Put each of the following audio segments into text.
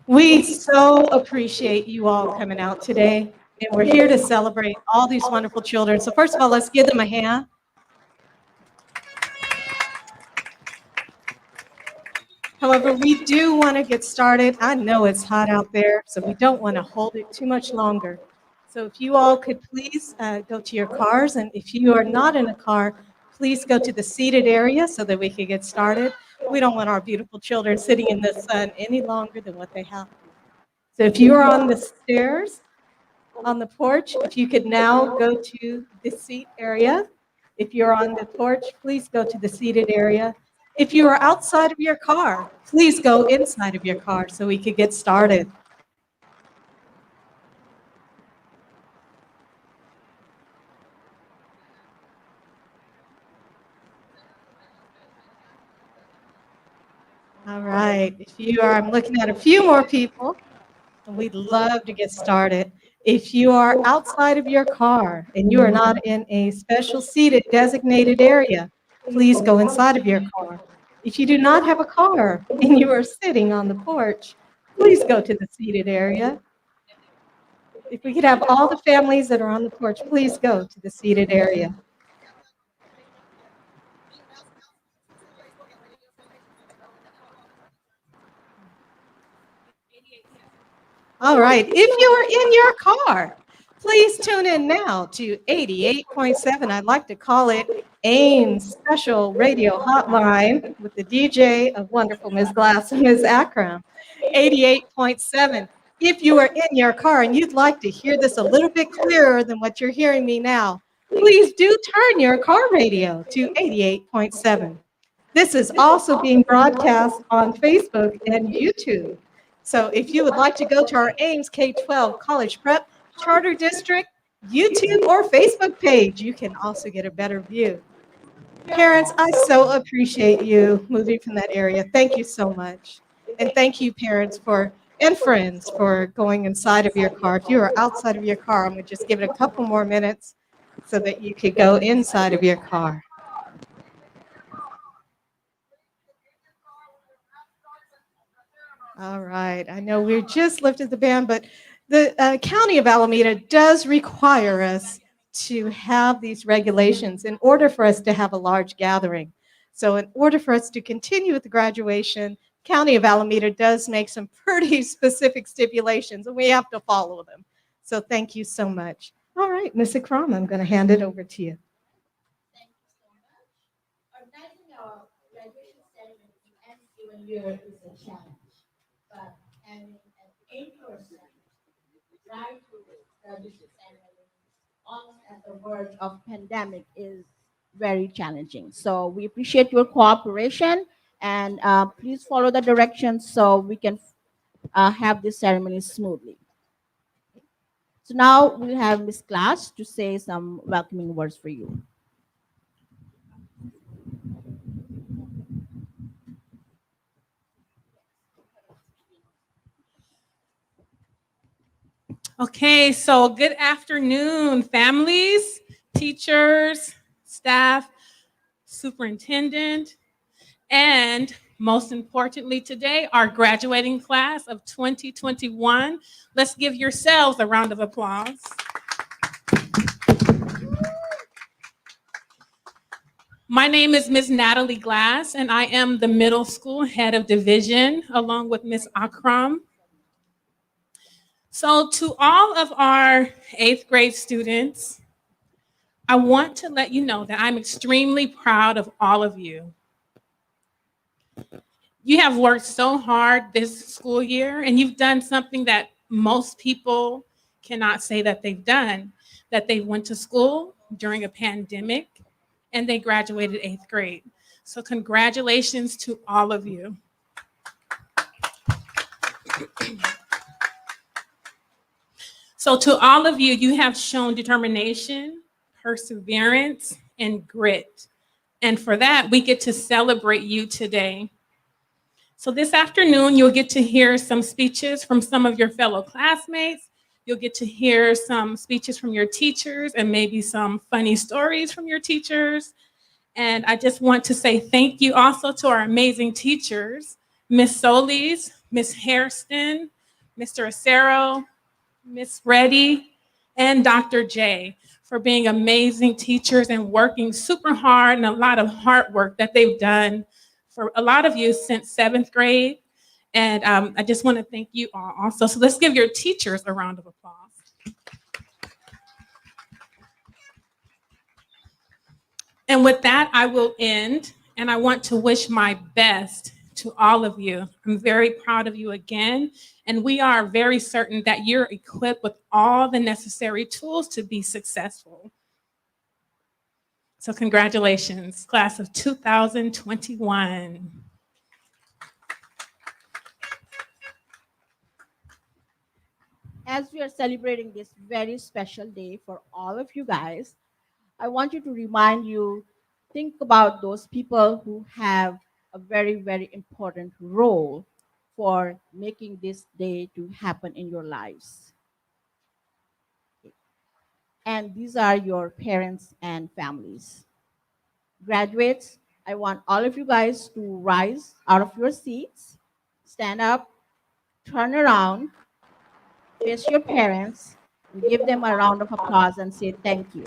We so appreciate you all coming out today, and we're here to celebrate all these wonderful children. So first of all, let's give them a hand. However, we do want to get started. I know it's hot out there, so we don't want to hold it too much longer. So if you all could please go to your cars, and if you are not in a car, please go to the seated area so that we can get started. We don't want our beautiful children sitting in the sun any longer than what they have. So if you are on the stairs, on the porch, if you could now go to the seat area. If you're on the porch, please go to the seated area. If you are outside of your car, please go inside of your car so we could get started. All right, I'm looking at a few more people, and we'd love to get started. If you are outside of your car and you are not in a special seated designated area, please go inside of your car. If you do not have a car and you are sitting on the porch, please go to the seated area. If we could have all the families that are on the porch, please go to the seated area. All right, if you are in your car, please tune in now to 88.7. I'd like to call it AIM's special radio hotline with the DJ of wonderful Ms. Glass and Ms. Akram. 88.7. If you are in your car and you'd like to hear this a little bit clearer than what you're hearing me now, please do turn your car radio to 88.7. This is also being broadcast on Facebook and YouTube. So if you would like to go to our Ames K-12 College Prep Charter District YouTube or Facebook page, you can also get a better view. Parents, I so appreciate you moving from that area. Thank you so much. And thank you, parents, and friends for going inside of your car. If you are outside of your car, I'm going to just give it a couple more minutes so that you could go inside of your car. All right. I know we just lifted the ban, but the County of Alameda does require us to have these regulations in order for us to have a large gathering. So in order for us to continue with the graduation, County of Alameda does make some pretty specific stipulations, and we have to follow them. So thank you so much. All right, Ms. Akram, I'm going to hand it over to you. Thank you so much. Organizing our graduation ceremony any given year is a challenge, but having an in-person drive-through graduation ceremony almost at the verge of pandemic is very challenging. So we appreciate your cooperation, and please follow the directions so we can have this ceremony smoothly. So now we'll have Ms. Glass to say some welcoming words for you. Okay, so good afternoon, families, teachers, staff, superintendent, and most importantly today, our graduating class of 2021. Let's give yourselves a round of applause. My name is Ms. Natalie Glass, and I am the middle school head of division, along with Ms. Akram. So to all of our 8th grade students, I want to let you know that I'm extremely proud of all of you. You have worked so hard this school year, and you've done something that most people cannot say that they've done, that they went to school during a pandemic and they graduated 8th grade. So congratulations to all of you. So to all of you, you have shown determination, perseverance, and grit. And for that, we get to celebrate you today. So this afternoon, you'll get to hear some speeches from some of your fellow classmates. You'll get to hear some speeches from your teachers and maybe some funny stories from your teachers. And I just want to say thank you also to our amazing teachers, Miss Solis, Miss Hairston, Mr. Acero, Miss Readye, and Dr. J for being amazing teachers and working super hard, and a lot of hard work that they've done for a lot of you since 7th grade. And I just want to thank you all also. So let's give your teachers a round of applause. And with that, I will end. And I want to wish my best to all of you. I'm very proud of you again. And we are very certain that you're equipped with all the necessary tools to be successful. So congratulations, class of 2021. As we are celebrating this very special day for all of you guys, I want you to remind you, think about those people who have a very, very important role for making this day to happen in your lives. And these are your parents and families. Graduates, I want all of you guys to rise out of your seats, stand up, turn around, face your parents, and give them a round of applause and say thank you.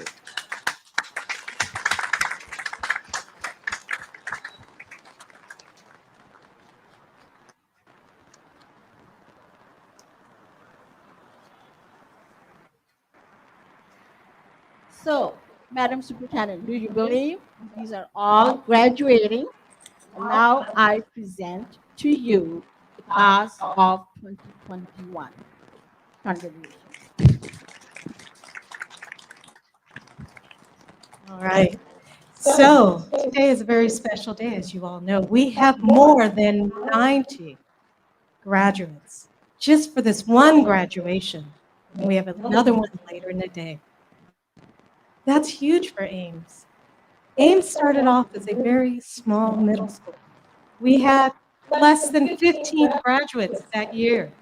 So, Madam Superintendent, do you believe these are all graduating? And now I present to you the class of 2021. Congratulations. All right. So today is a very special day, as you all know. We have more than 90 graduates just for this one graduation. And we have another one later in the day. That's huge for Ames. Ames started off as a very small middle school. We had less than 15 graduates that year.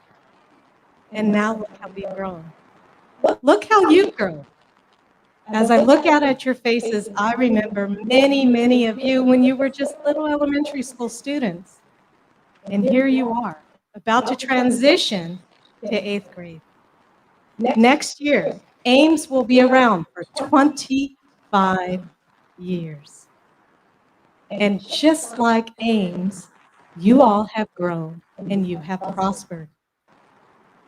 And now look how we've grown. Look how you've grown. As I look out at your faces, I remember many, many of you when you were just little elementary school students. And here you are, about to transition to 8th grade. Next year, Ames will be around for 25 years. And just like Ames, you all have grown and you have prospered.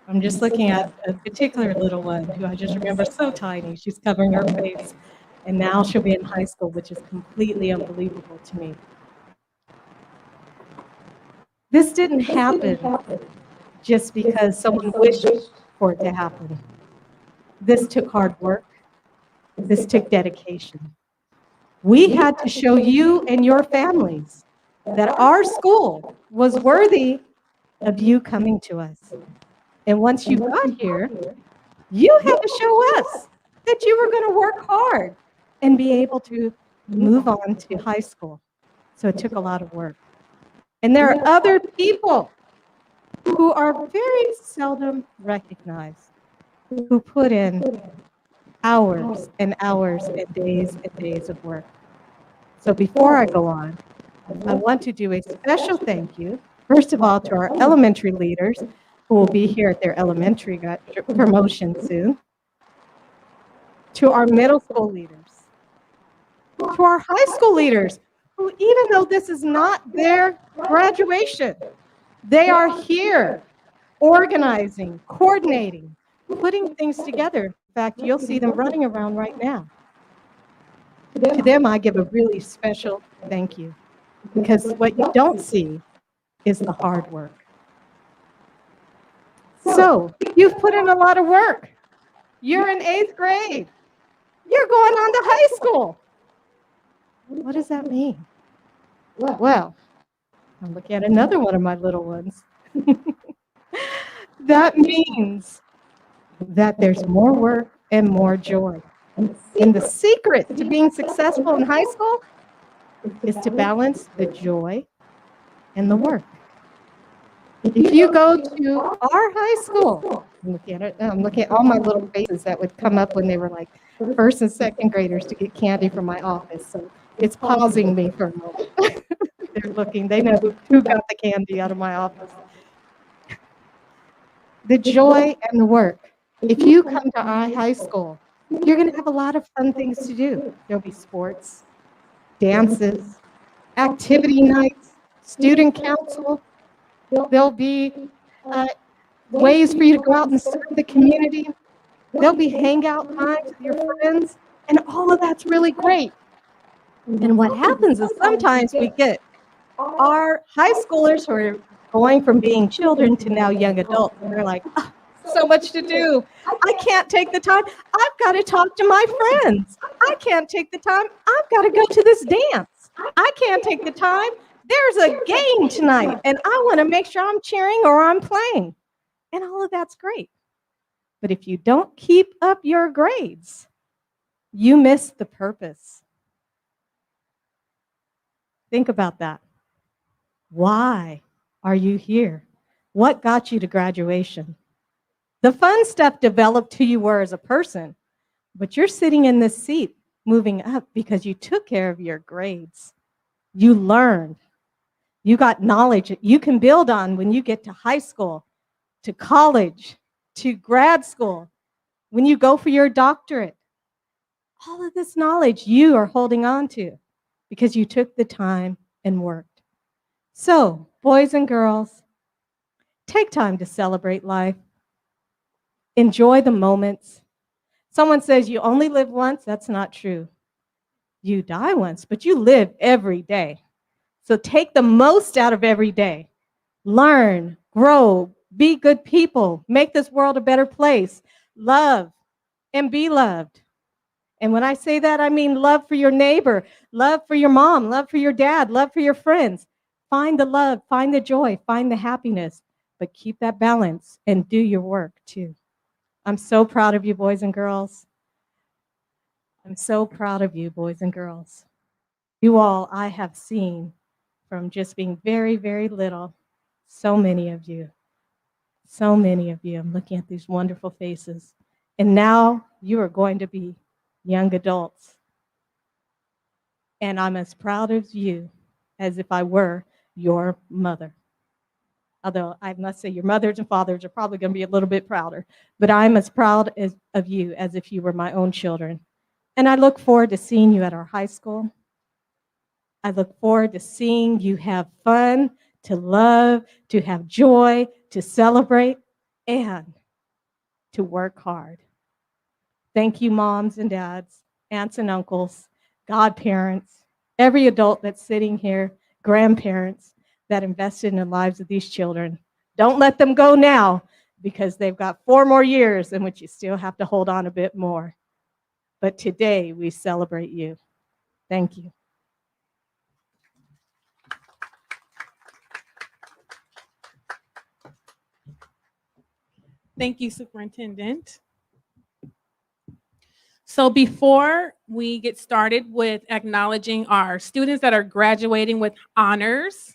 I'm just looking at a particular little one who I just remember so tiny. She's covering her face. And now she'll be in high school, which is completely unbelievable to me. This didn't happen just because someone wished for it to happen. This took hard work. This took dedication. We had to show you and your families that our school was worthy of you coming to us. And once you got here, you had to show us that you were going to work hard and be able to move on to high school. So it took a lot of work. And there are other people who are very seldom recognized, who put in hours and hours and days of work. So before I go on, I want to do a special thank you, first of all, to our elementary leaders, who will be here at their elementary promotion soon, to our middle school leaders, to our high school leaders, who even though this is not their graduation, they are here organizing, coordinating, putting things together. In fact, you'll see them running around right now. To them, I give a really special thank you, because what you don't see is the hard work. So you've put in a lot of work. You're in 8th grade. You're going on to high school. What does that mean? Well, I'm looking at another one of my little ones. That means that there's more work and more joy. And the secret to being successful in high school is to balance the joy and the work. If you go to our high school, I'm looking at all my little faces that would come up when they were like first and second graders to get candy from my office. So it's pausing me for a moment. They're looking, they know who got the candy out of my office. The joy and the work. If you come to our high school, you're going to have a lot of fun things to do. There'll be sports, dances, activity nights, student council. There'll be ways for you to go out and serve the community. There'll be hangout times with your friends, and all of that's really great. And what happens is sometimes we get our high schoolers who are going from being children to now young adults, and they're like, "Ah, so much to do. I can't take the time. I've got to talk to my friends. I can't take the time. I've got to go to this dance. I can't take the time. There's a game tonight, and I want to make sure I'm cheering or I'm playing." And all of that's great. But if you don't keep up your grades, you miss the purpose. Think about that. Why are you here? What got you to graduation? The fun stuff developed who you were as a person, but you're sitting in this seat moving up because you took care of your grades. You learned. You got knowledge that you can build on when you get to high school, to college, to grad school, when you go for your doctorate. All of this knowledge you are holding on to because you took the time and worked. So, boys and girls, take time to celebrate life. Enjoy the moments. Someone says you only live once. That's not true. You die once, but you live every day. So take the most out of every day. Learn, grow, be good people, make this world a better place. Love and be loved. And when I say that, I mean love for your neighbor, love for your mom, love for your dad, love for your friends. Find the love, find the joy, find the happiness, but keep that balance and do your work too. I'm so proud of you, boys and girls. I'm so proud of you, boys and girls. You all I have seen from just being very, very little. So many of you. So many of you. I'm looking at these wonderful faces. And now you are going to be young adults. And I'm as proud of you as if I were your mother. Although I must say your mothers and fathers are probably going to be a little bit prouder. But I'm as proud of you as if you were my own children. And I look forward to seeing you at our high school. I look forward to seeing you have fun, to love, to have joy, to celebrate, and to work hard. Thank you, moms and dads, aunts and uncles, godparents, every adult that's sitting here, grandparents that invested in the lives of these children. Don't let them go now because they've got 4 more years in which you still have to hold on a bit more. But today we celebrate you. Thank you. Thank you, Superintendent. So before we get started with acknowledging our students that are graduating with honors,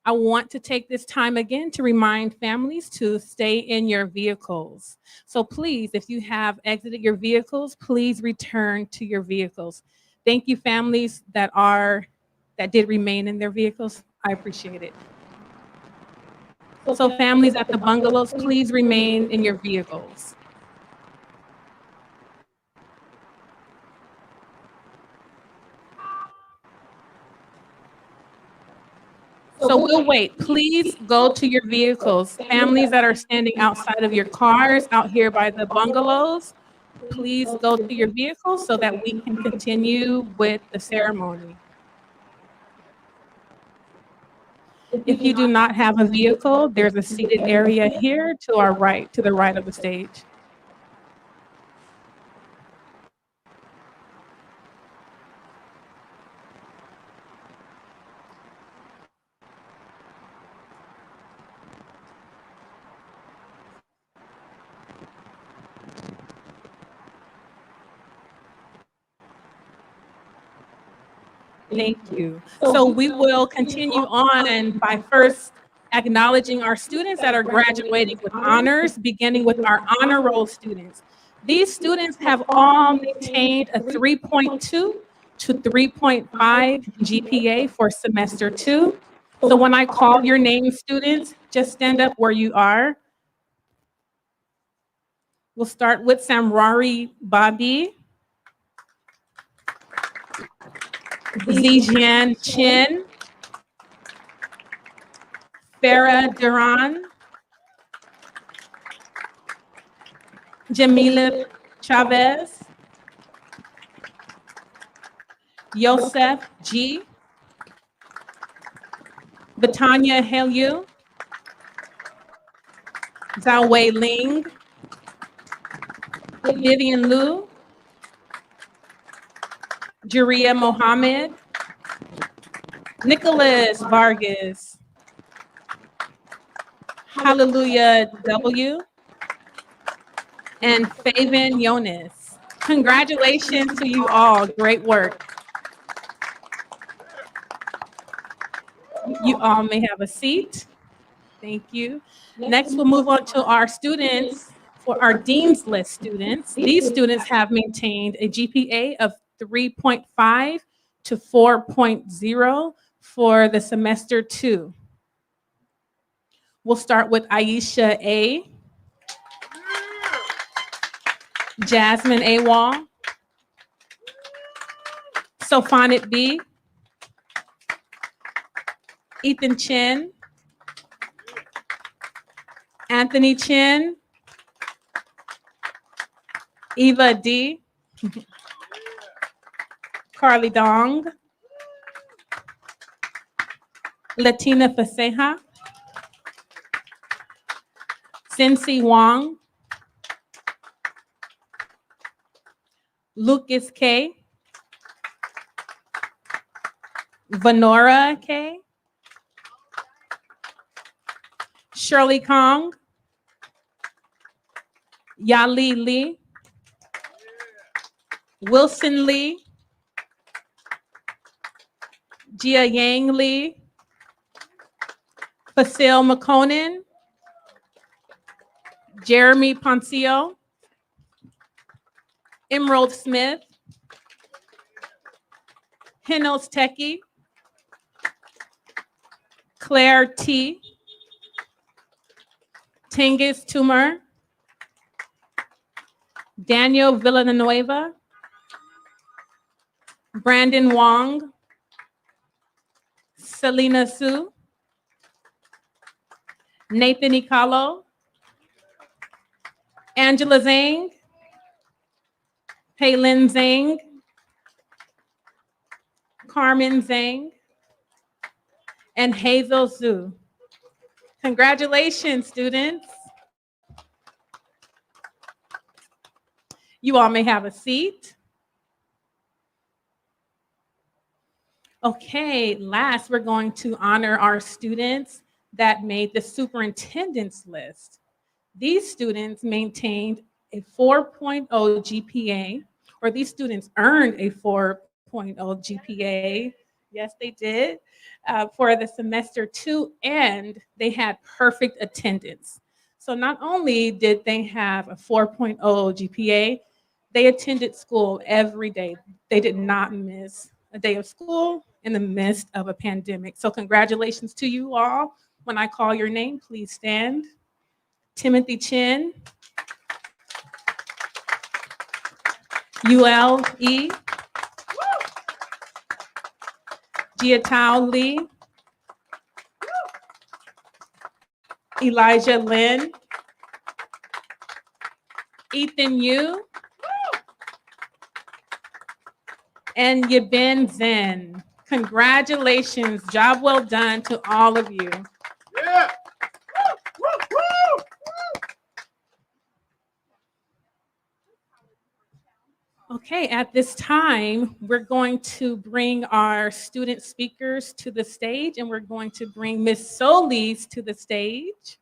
I want to take this time again to remind families to stay in your vehicles. So please, if you have exited your vehicles, please return to your vehicles. Thank you, families that did remain in their vehicles. I appreciate it. So families at the bungalows, please remain in your vehicles. So we'll wait. Please go to your vehicles. Families that are standing outside of your cars, out here by the bungalows, please go to your vehicles so that we can continue with the ceremony. If you do not have a vehicle, there's a seated area here to our right, to the right of the stage. Thank you. So we will continue on by first acknowledging our students that are graduating with honors, beginning with our honor roll students. These students have all maintained a 3.2 to 3.5 GPA for semester 2. So when I call your name, students, just stand up where you are. We'll start with Samrari Babi, Zijian Chin, Farah Duran, Jamila Chavez, Yosef G, Betanya Helu, Zhao Wei Ling, Vivian Liu, Juria Mohammed, Nicholas Vargas, Hallelujah W, and Faven Yonis. Congratulations to you all. Great work. You all may have a seat. Thank you. Next, we'll move on to our students. For our Dean's List students, these students have maintained a GPA of 3.5 to 4.0 for the semester 2. We'll start with Aisha A, Jasmine A. Wall, Sophonet B, Ethan Chen, Anthony Chen, Eva D, Carly Dong, Latina Faseha, Cincy Wong, Lucas K, Venora K, Shirley Kong, Yali Lee, Wilson Lee, Jia Yang Lee, Fasil McConan, Jeremy Poncio, Emerald Smith, Hinos Teki, Claire T, Tingis Tumor, Daniel Villanueva, Brandon Wong, Selena Su, Nathan Ikalo, Angela Zhang, Paylin Zhang, Carmen Zhang, and Hazel Zhu. Congratulations, students. You all may have a seat. Okay, last we're going to honor our students that made the superintendent's list. These students maintained a 4.0 GPA, or these students earned a 4.0 GPA. Yes, they did, for the semester 2, and they had perfect attendance. So not only did they have a 4.0 GPA, they attended school every day. They did not miss a day of school in the midst of a pandemic. So congratulations to you all. When I call your name, please stand. Timothy Chin, ULE, Jiatao Lee, Elijah Lin, Ethan Yu, and Yibin Zen. Congratulations, job well done to all of you. Yeah. Okay, at this time, we're going to bring our student speakers to the stage, and we're going to bring Miss Solis to the stage,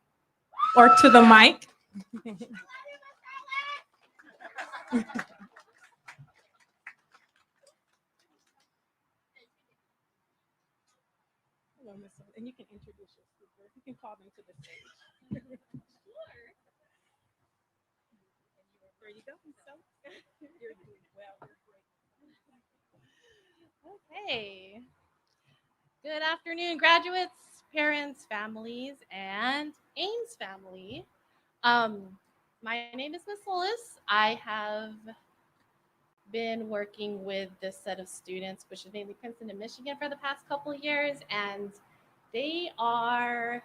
or to the mic. Hello, Miss Solis, and you can introduce your speaker. You can call them to the stage. There you go. You're doing well. You're great. Okay. Good afternoon, graduates, parents, families, and Ames family. My name is Miss Solis. I have been working with this set of students, which is mainly Princeton and Michigan, for the past couple of years, and they are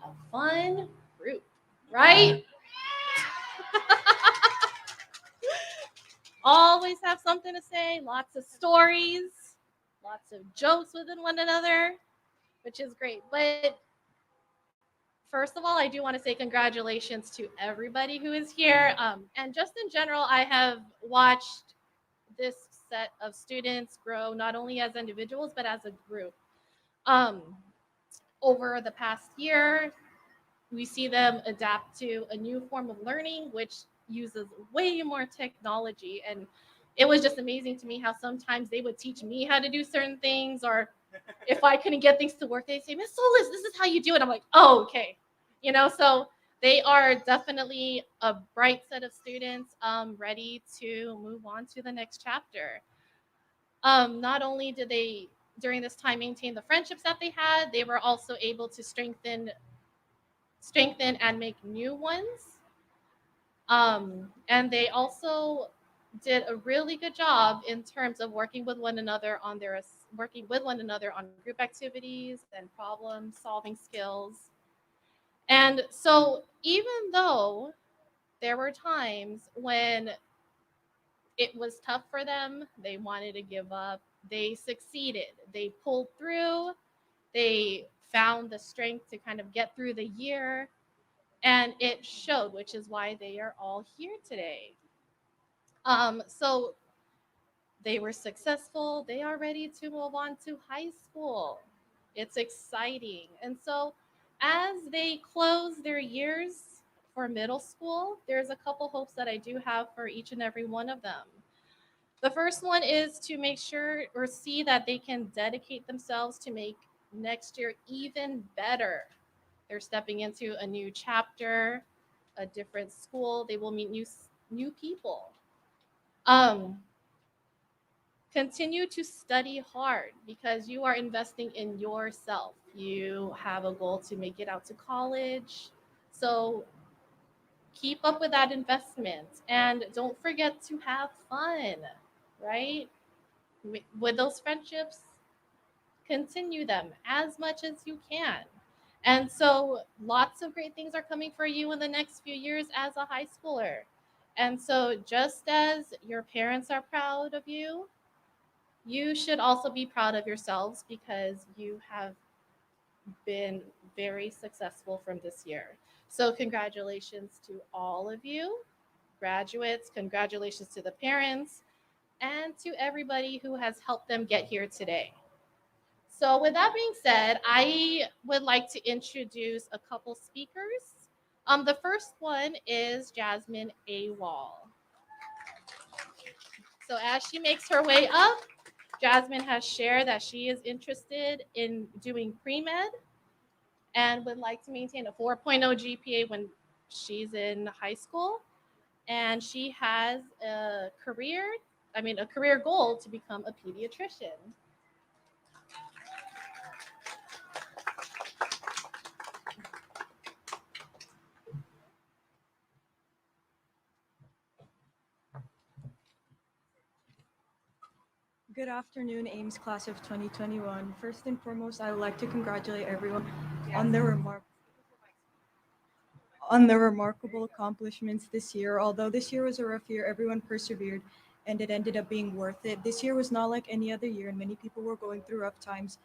a fun group, right? Always have something to say, lots of stories. lots of jokes within one another, which is great. But first of all, I do want to say congratulations to everybody who is here. And just in general, I have watched this set of students grow not only as individuals, but as a group. Um, Over the past year, we see them adapt to a new form of learning, which uses way more technology. And it was just amazing to me how sometimes they would teach me how to do certain things, or if I couldn't get things to work, they'd say, Miss Solis, this is how you do it. I'm like, oh, okay. So they are definitely a bright set of students, ready to move on to the next chapter. Not only did they, during this time, maintain the friendships that they had, they were also able to strengthen and make new ones. And they also did a really good job in terms of working with one another on group activities and problem solving skills. And so even though there were times when it was tough for them, they wanted to give up, they succeeded, they pulled through, they found the strength to kind of get through the year, and it showed, which is why they are all here today. So they were successful. They are ready to move on to high school. It's exciting. And so as they close their years for middle school, there's a couple hopes that I do have for each and every one of them. The first one is to make sure or see that they can dedicate themselves to make next year even better. They're stepping into a new chapter, a different school. They will meet new people. Um, Continue to study hard because you are investing in yourself. You have a goal to make it out to college. So keep up with that investment and don't forget to have fun, right? With those friendships, continue them as much as you can. And so lots of great things are coming for you in the next few years as a high schooler. And so just as your parents are proud of you, you should also be proud of yourselves because you have been very successful from this year. So congratulations to all of you, graduates, congratulations to the parents, and to everybody who has helped them get here today. So with that being said, I would like to introduce a couple speakers. The first one is Jasmine Awal. So as she makes her way up, Jasmine has shared that she is interested in doing pre-med and would like to maintain a 4.0 GPA when she's in high school. And she has a career goal to become a pediatrician. Good afternoon, Ames class of 2021. First and foremost, I would like to congratulate everyone on their remarkable accomplishments this year. Although this year was a rough year, everyone persevered and it ended up being worth it. This year was not like any other year, and many people were going through rough times,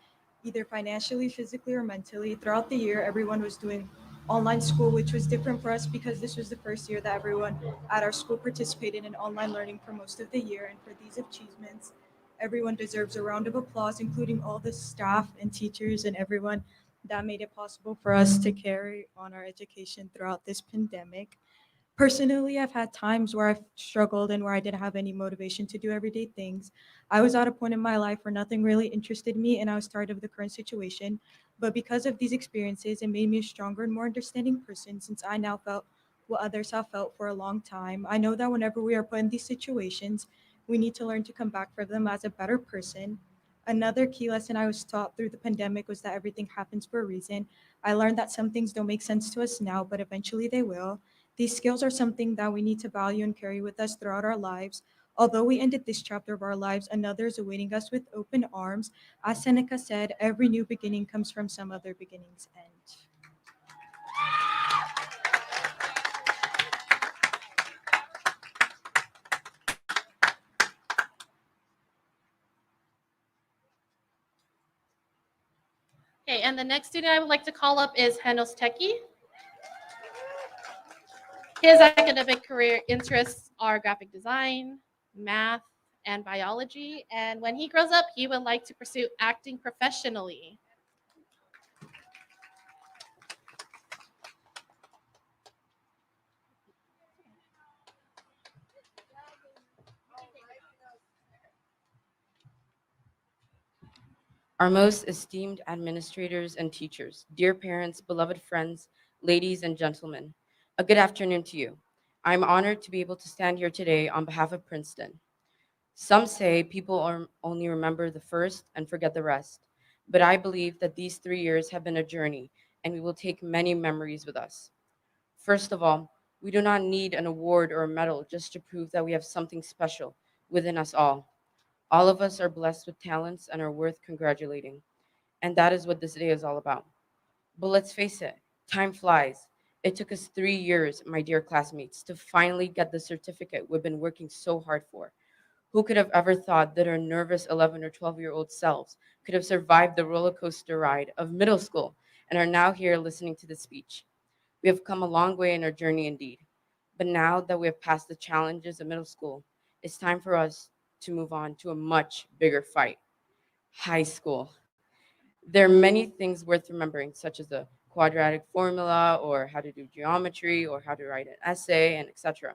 either financially, physically, or mentally. Throughout the year, everyone was doing online school, which was different for us because this was the first year that everyone at our school participated in online learning for most of the year. And for these achievements, everyone deserves a round of applause, including all the staff and teachers and everyone that made it possible for us to carry on our education throughout this pandemic. Personally, I've had times where I've struggled and where I didn't have any motivation to do everyday things. I was at a point in my life where nothing really interested me and I was tired of the current situation. But because of these experiences, it made me a stronger and more understanding person since I now felt what others have felt for a long time. I know that whenever we are put in these situations, we need to learn to come back from them as a better person. Another key lesson I was taught through the pandemic was that everything happens for a reason. I learned that some things don't make sense to us now, but eventually they will. These skills are something that we need to value and carry with us throughout our lives. Although we ended this chapter of our lives, another is awaiting us with open arms. As Seneca said, every new beginning comes from some other beginning's end. and the next student I would like to call up is Henos Teki. His academic career interests are graphic design, math, and biology. And when he grows up, he would like to pursue acting professionally. Our most esteemed administrators and teachers, dear parents, beloved friends, ladies and gentlemen, a good afternoon to you. I'm honored to be able to stand here today on behalf of Princeton. Some say people only remember the first and forget the rest, but I believe that these 3 years have been a journey and we will take many memories with us. First of all, we do not need an award or a medal just to prove that we have something special within us all. All of us are blessed with talents and are worth congratulating. And that is what this day is all about. But let's face it, time flies. It took us 3 years, my dear classmates, to finally get the certificate we've been working so hard for. Who could have ever thought that our nervous 11 or 12-year-old selves could have survived the roller coaster ride of middle school and are now here listening to the speech? We have come a long way in our journey indeed. But now that we have passed the challenges of middle school, it's time for us to move on to a much bigger fight, high school. There are many things worth remembering, such as the quadratic formula, or how to do geometry, or how to write an essay, and etc.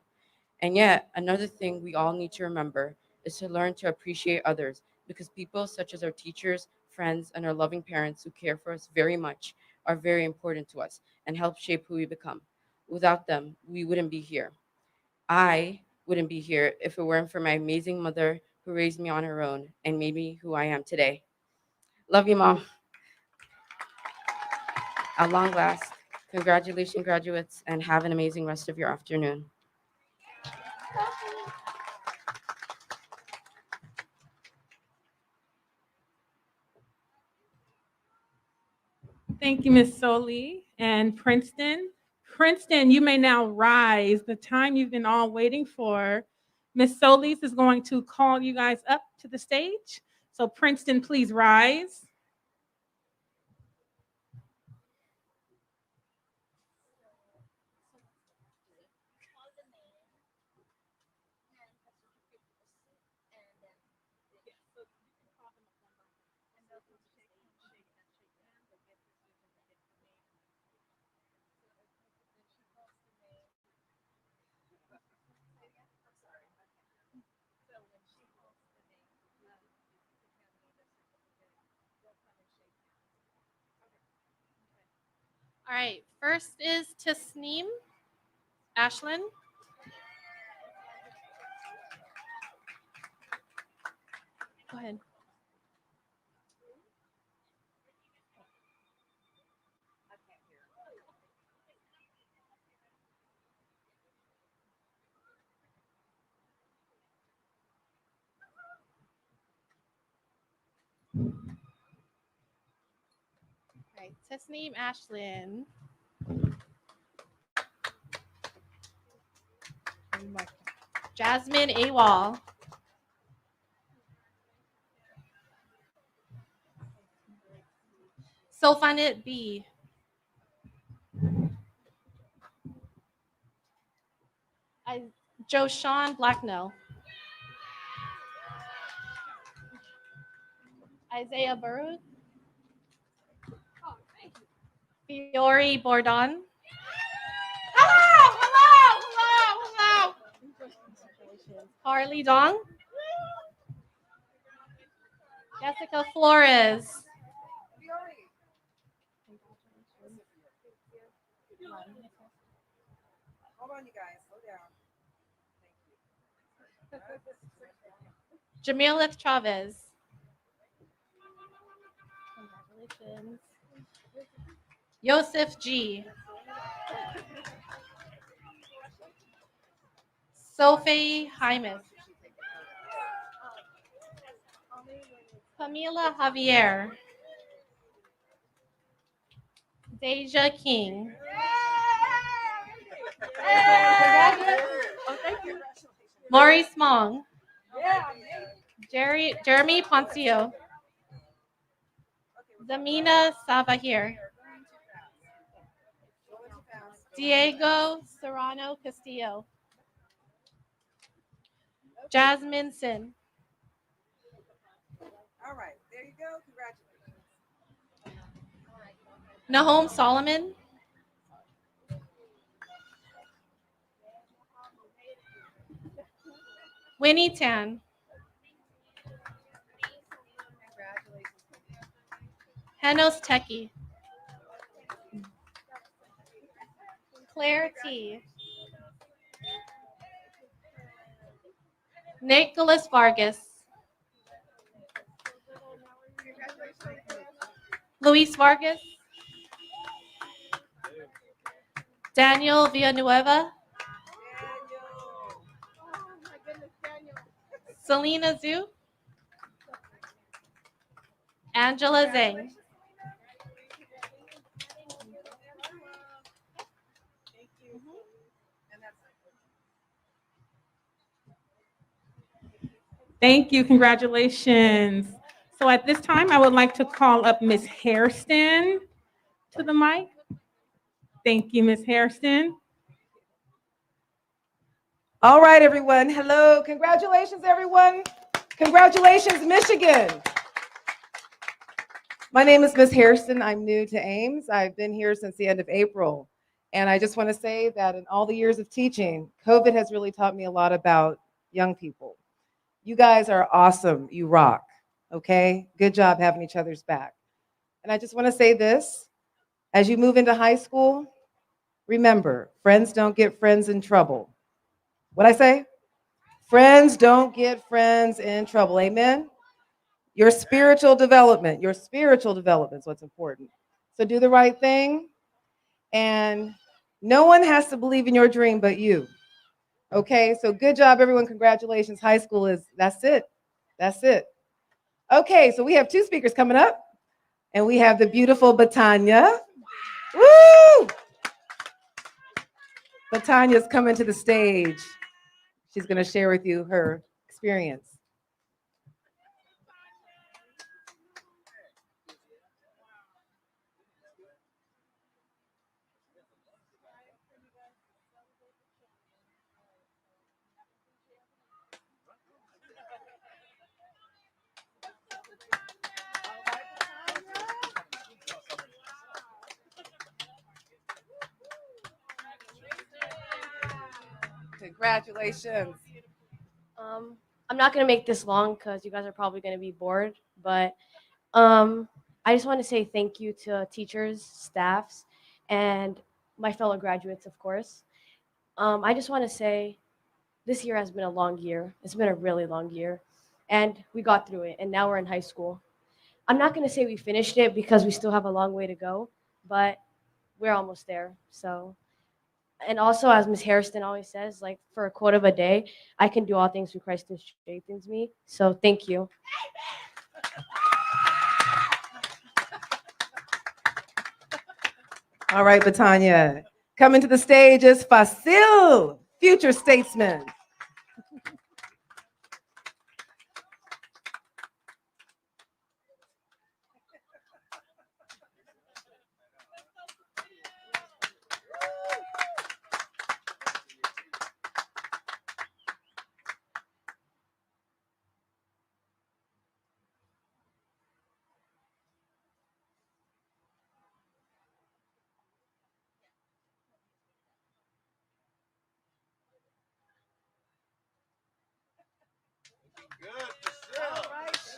And yet, another thing we all need to remember is to learn to appreciate others, because people such as our teachers, friends, and our loving parents who care for us very much are very important to us and help shape who we become. Without them, we wouldn't be here. I wouldn't be here if it weren't for my amazing mother who raised me on her own and made me who I am today. Love you, Mom. At long last, congratulations, graduates, and have an amazing rest of your afternoon. Thank you, Ms. Solis and Princeton. Princeton, you may now rise. The time you've been all waiting for. Ms. Solis is going to call you guys up to the stage. So Princeton, please rise. All right, first is Tasneem Ashlyn. Go ahead. All right, Tasneem Ashlyn. Jasmine Awal. Sofanit B. Joshawn Blacknell. Isaiah Burrows. Fiore Bordon. Hello. Carly Dong. Jessica Flores. Hold on, you guys. Slow down. Jamila Chavez. Congratulations. Yosef G. Sophie Hymas. Camila Javier. Deja King. Maurice Mong. Jeremy Poncio. Zamina Sabahir. Diego Serrano Castillo. Jasmine Sin. All right, there you go. Congratulations. Nahom Solomon. Winnie Tan. Henos Teki. Claire T. Nicholas Vargas. Luis Vargas. Daniel Villanueva. Selena Zhu. Angela Zhang. Thank you. Congratulations. So at this time, I would like to call up Miss Hairston to the mic. Thank you, Miss Hairston. All right, everyone. Hello. Congratulations, everyone. Congratulations, Michigan. My name is Miss Hairston. I'm new to Ames. I've been here since the end of April. And I just want to say that in all the years of teaching, COVID has really taught me a lot about young people. You guys are awesome. You rock. Okay? Good job having each other's back. And I just want to say this. As you move into high school, remember, friends don't get friends in trouble. What'd I say? Friends don't get friends in trouble. Amen? Your spiritual development is what's important. So do the right thing. And no one has to believe in your dream but you. Okay, so good job, everyone. Congratulations. High school that's it. That's it. Okay, so we have two speakers coming up. And we have the beautiful Batanya. Woo! Batanya's coming to the stage. She's going to share with you her experience. Congratulations. I'm not going to make this long because you guys are probably going to be bored, but I just want to say thank you to teachers, staffs, and my fellow graduates, of course. I just want to say this year has been a long year. It's been a really long year, and we got through it, and now we're in high school. I'm not going to say we finished it because we still have a long way to go, but we're almost there. So, and also, as Ms. Hairston always says, like for a quote of a day, I can do all things through Christ who strengthens me. So thank you. All right, Batanya. Coming to the stage is Fasil, future statesman.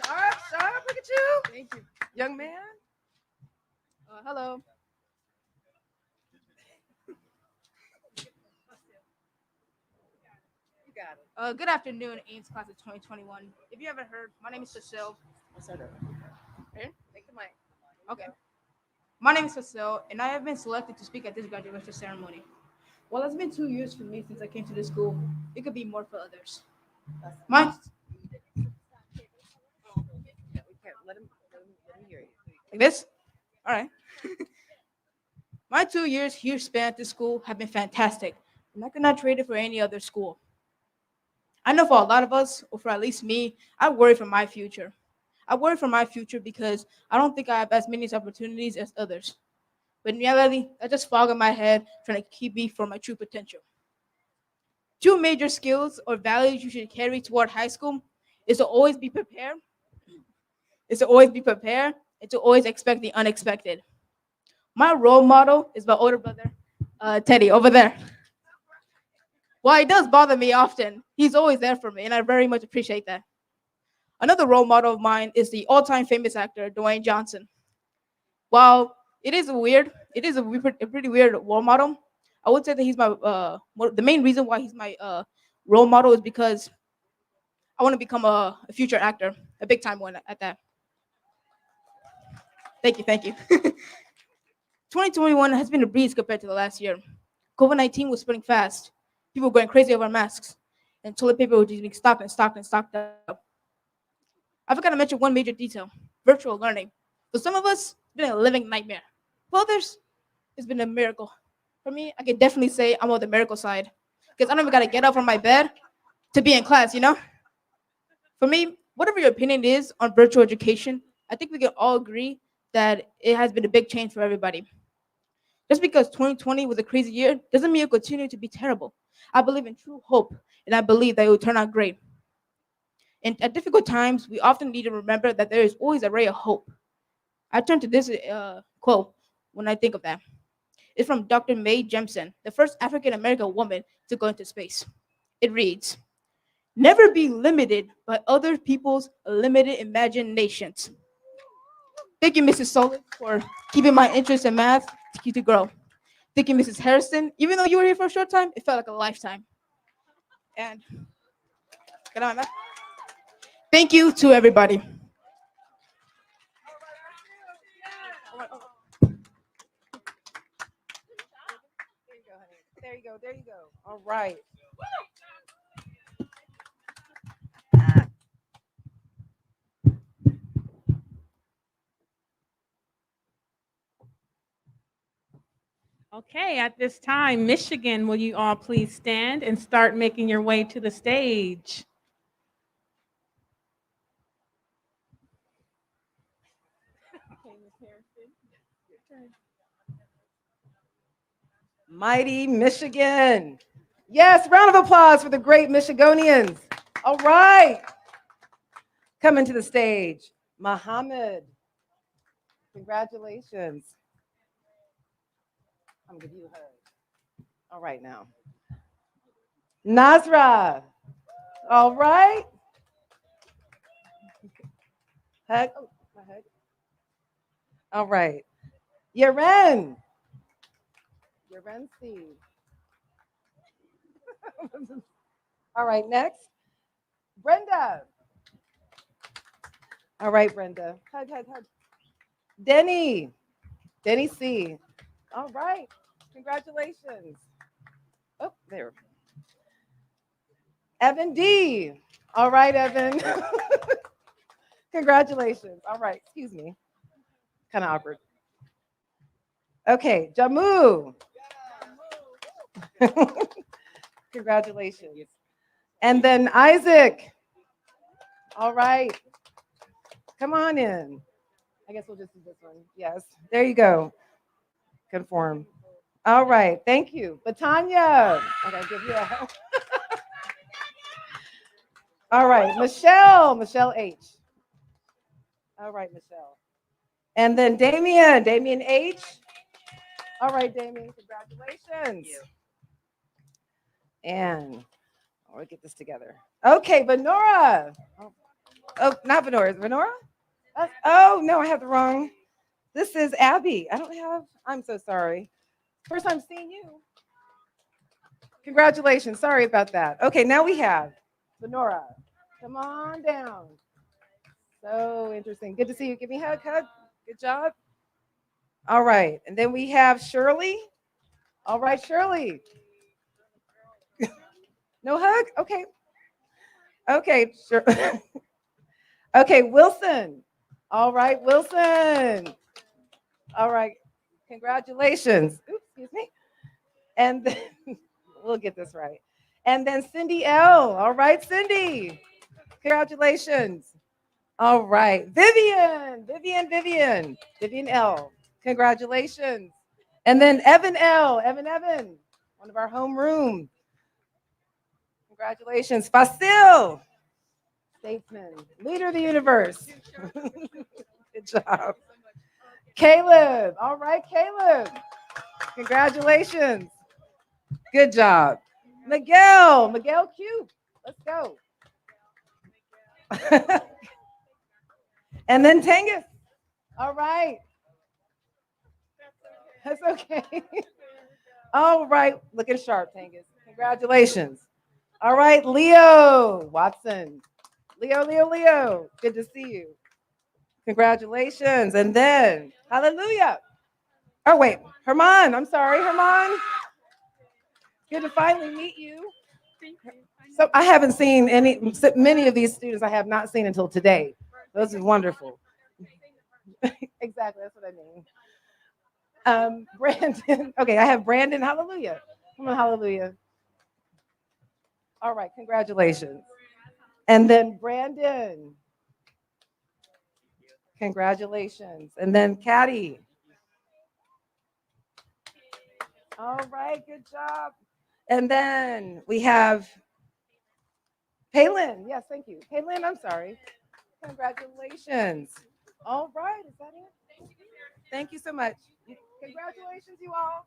All right, sharp, look at you. Thank you. Young man. Hello. You got it. Good afternoon, Ames class of 2021. If you haven't heard, my name is Cecile. Here, take the mic. Okay. My name is Cecile, and I have been selected to speak at this graduation ceremony. While it's been 2 years for me since I came to this school, it could be more for others. My Yeah, we can't let him hear you. like this? All right. My 2 years here spent at this school have been fantastic, and I could not trade it for any other school. I know for a lot of us, or for at least me, I worry for my future. I worry for my future because I don't think I have as many opportunities as others. But in reality, that's just fog in my head trying to keep me from my true potential. Two major skills or values you should carry toward high school is to always be prepared, and to always expect the unexpected. My role model is my older brother, Teddy, over there. While it does bother me often, he's always there for me, and I very much appreciate that. Another role model of mine is the all-time famous actor, Dwayne Johnson. While it is a pretty weird role model, I would say that he's my the main reason why he's my role model is because I want to become a future actor, a big time one at that. Thank you. 2021 has been a breeze compared to the last year. COVID-19 was spreading fast. People were going crazy over masks, and toilet paper was just being stocked up. I forgot to mention one major detail: virtual learning. For some of us, it's been a living nightmare. For others, it's been a miracle. For me, I can definitely say I'm on the miracle side because I don't even got to get up from my bed to be in class, you know? For me, whatever your opinion is on virtual education, I think we can all agree that it has been a big change for everybody. Just because 2020 was a crazy year doesn't mean it will continue to be terrible. I believe in true hope, and I believe that it will turn out great. And at difficult times, we often need to remember that there is always a ray of hope. I turn to this quote when I think of that. It's from Dr. Mae Jemison, the first African American woman to go into space. It reads, "Never be limited by other people's limited imaginations." Thank you, Mrs. Solis, for keeping my interest in math to grow. Thank you, Mrs. Hairston. Even though you were here for a short time, it felt like a lifetime. And get on that. Thank you to everybody. There you go. All right. Okay, at this time, Michigan, will you all please stand and start making your way to the stage? Mighty Michigan. Yes, round of applause for the great Michigonians. All right. Coming to the stage, Muhammad. Congratulations. I'm gonna give you a hug. All right now. Nasra. All right. Hug. Oh, my hug. All right. Yaren. Yaren C. All right, next. Brenda. All right, Brenda. Hug. Denny. Denny C. All right. Congratulations. Oh, there. Evan D. All right, Evan. Congratulations. All right, excuse me. Kind of awkward. Okay, Jamu. Congratulations. And then Isaac. All right. Come on in. I guess we'll just do this one. Yes. There you go. Conform. All right. Thank you. Batanya. Okay, give you a All right. Michelle H. All right, Michelle. And then Damien H. All right, Damien. Congratulations. And we'll get this together. Okay, Venora. Oh, not Venora. Is it Venora? Oh, no, I have the wrong. This is Abby. I'm so sorry. First time seeing you. Congratulations. Sorry about that. Okay, now we have Venora. Come on down. So interesting. Good to see you. Give me a hug. Good job. All right. And then we have Shirley. All right, Shirley. No hug? Okay. Okay, sure. Okay, Wilson. All right, Wilson. All right. Congratulations. Oops, excuse me. And then we'll get this right. And then Cindy L. All right, Cindy. Congratulations. All right. Vivian L. Congratulations. And then Evan L. Evan, one of our homeroom. Congratulations. Fasil, statesman, leader of the universe. Good job. Caleb. All right, Caleb. Congratulations. Good job. Miguel Q. Let's go. And then Tengus. All right. That's okay. All right. Looking sharp, Tengus. Congratulations. All right, Leo Watson. Leo. Good to see you. Congratulations. And then, hallelujah. Oh, wait. Herman. I'm sorry, Herman. Good to finally meet you. So I haven't seen many of these students I have not seen until today. This is wonderful. Exactly, that's what I mean. Brandon. Okay, I have Brandon. Hallelujah. Come on, hallelujah. All right, congratulations. And then Brandon. Congratulations. And then Caddy. All right, good job. And then we have Palin. Yes, thank you. Palin, I'm sorry. Congratulations. All right, is that it? Thank you so much. Congratulations, you all.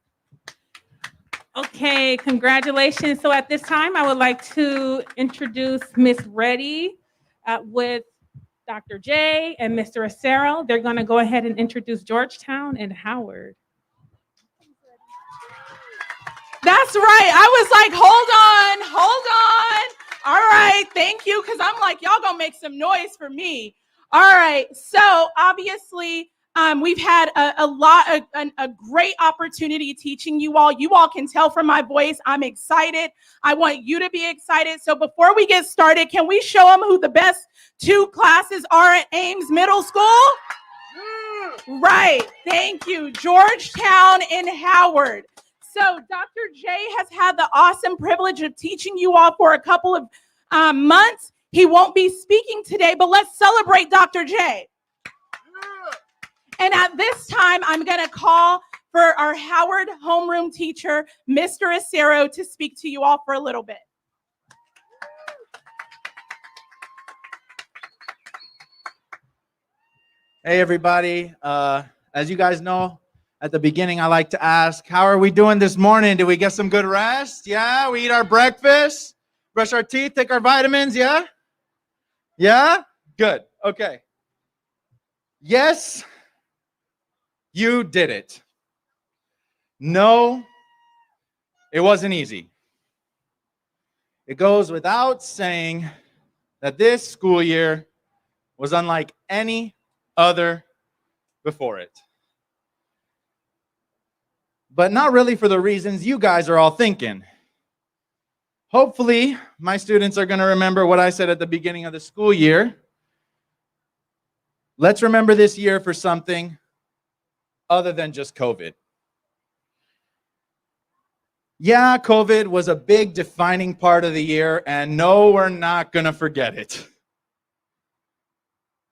Okay, congratulations. So at this time, I would like to introduce Miss Readye with Dr. J and Mr. Acero. They're going to go ahead and introduce Georgetown and Howard. That's right. I was like, hold on. All right, thank you. Because I'm like, y'all gonna make some noise for me. All right. So obviously, we've had a great opportunity teaching you all. You all can tell from my voice, I'm excited. I want you to be excited. So before we get started, can we show them who the best two classes are at Ames Middle School? Right. Thank you. Georgetown and Howard. So Dr. J has had the awesome privilege of teaching you all for a couple of months. He won't be speaking today, but let's celebrate Dr. J. And at this time, I'm going to call for our Howard homeroom teacher, Mr. Acero, to speak to you all for a little bit. Hey, everybody. As you guys know, at the beginning, I like to ask, how are we doing this morning? Did we get some good rest? Yeah? We eat our breakfast, brush our teeth, take our vitamins? Yeah? Yeah? Good. Okay. Yes, you did it. No, it wasn't easy. It goes without saying that this school year was unlike any other before it. But not really for the reasons you guys are all thinking. Hopefully, my students are going to remember what I said at the beginning of the school year. Let's remember this year for something other than just COVID. Yeah, COVID was a big defining part of the year, and no, we're not going to forget it.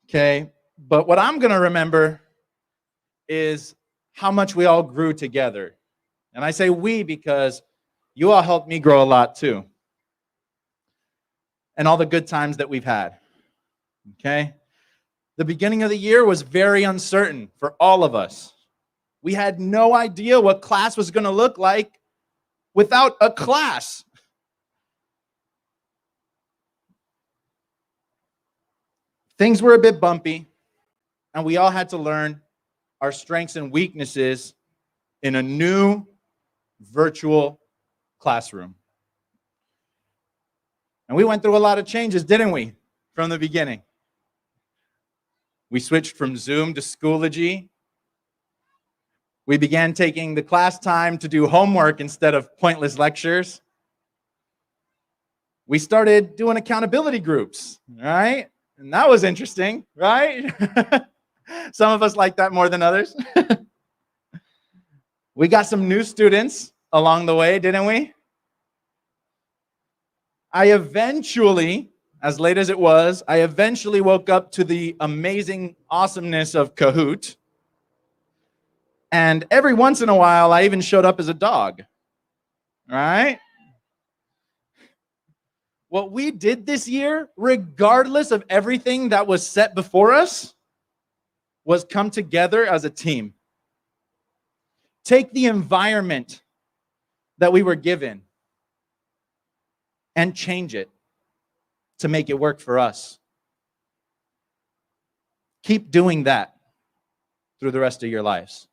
Okay, but what I'm going to remember is how much we all grew together. And I say we because you all helped me grow a lot too. And all the good times that we've had. Okay? The beginning of the year was very uncertain for all of us. We had no idea what class was going to look like without a class. Things were a bit bumpy, and we all had to learn our strengths and weaknesses in a new virtual classroom. And we went through a lot of changes, didn't we, from the beginning? We switched from Zoom to Schoology. We began taking the class time to do homework instead of pointless lectures. We started doing accountability groups, right? And that was interesting, right? Some of us like that more than others. We got some new students along the way, didn't we? I eventually as late as it was, I eventually woke up to the amazing awesomeness of Kahoot. And every once in a while, I even showed up as a dog, right? What we did this year, regardless of everything that was set before us, was come together as a team. Take the environment that we were given and change it to make it work for us. Keep doing that through the rest of your lives.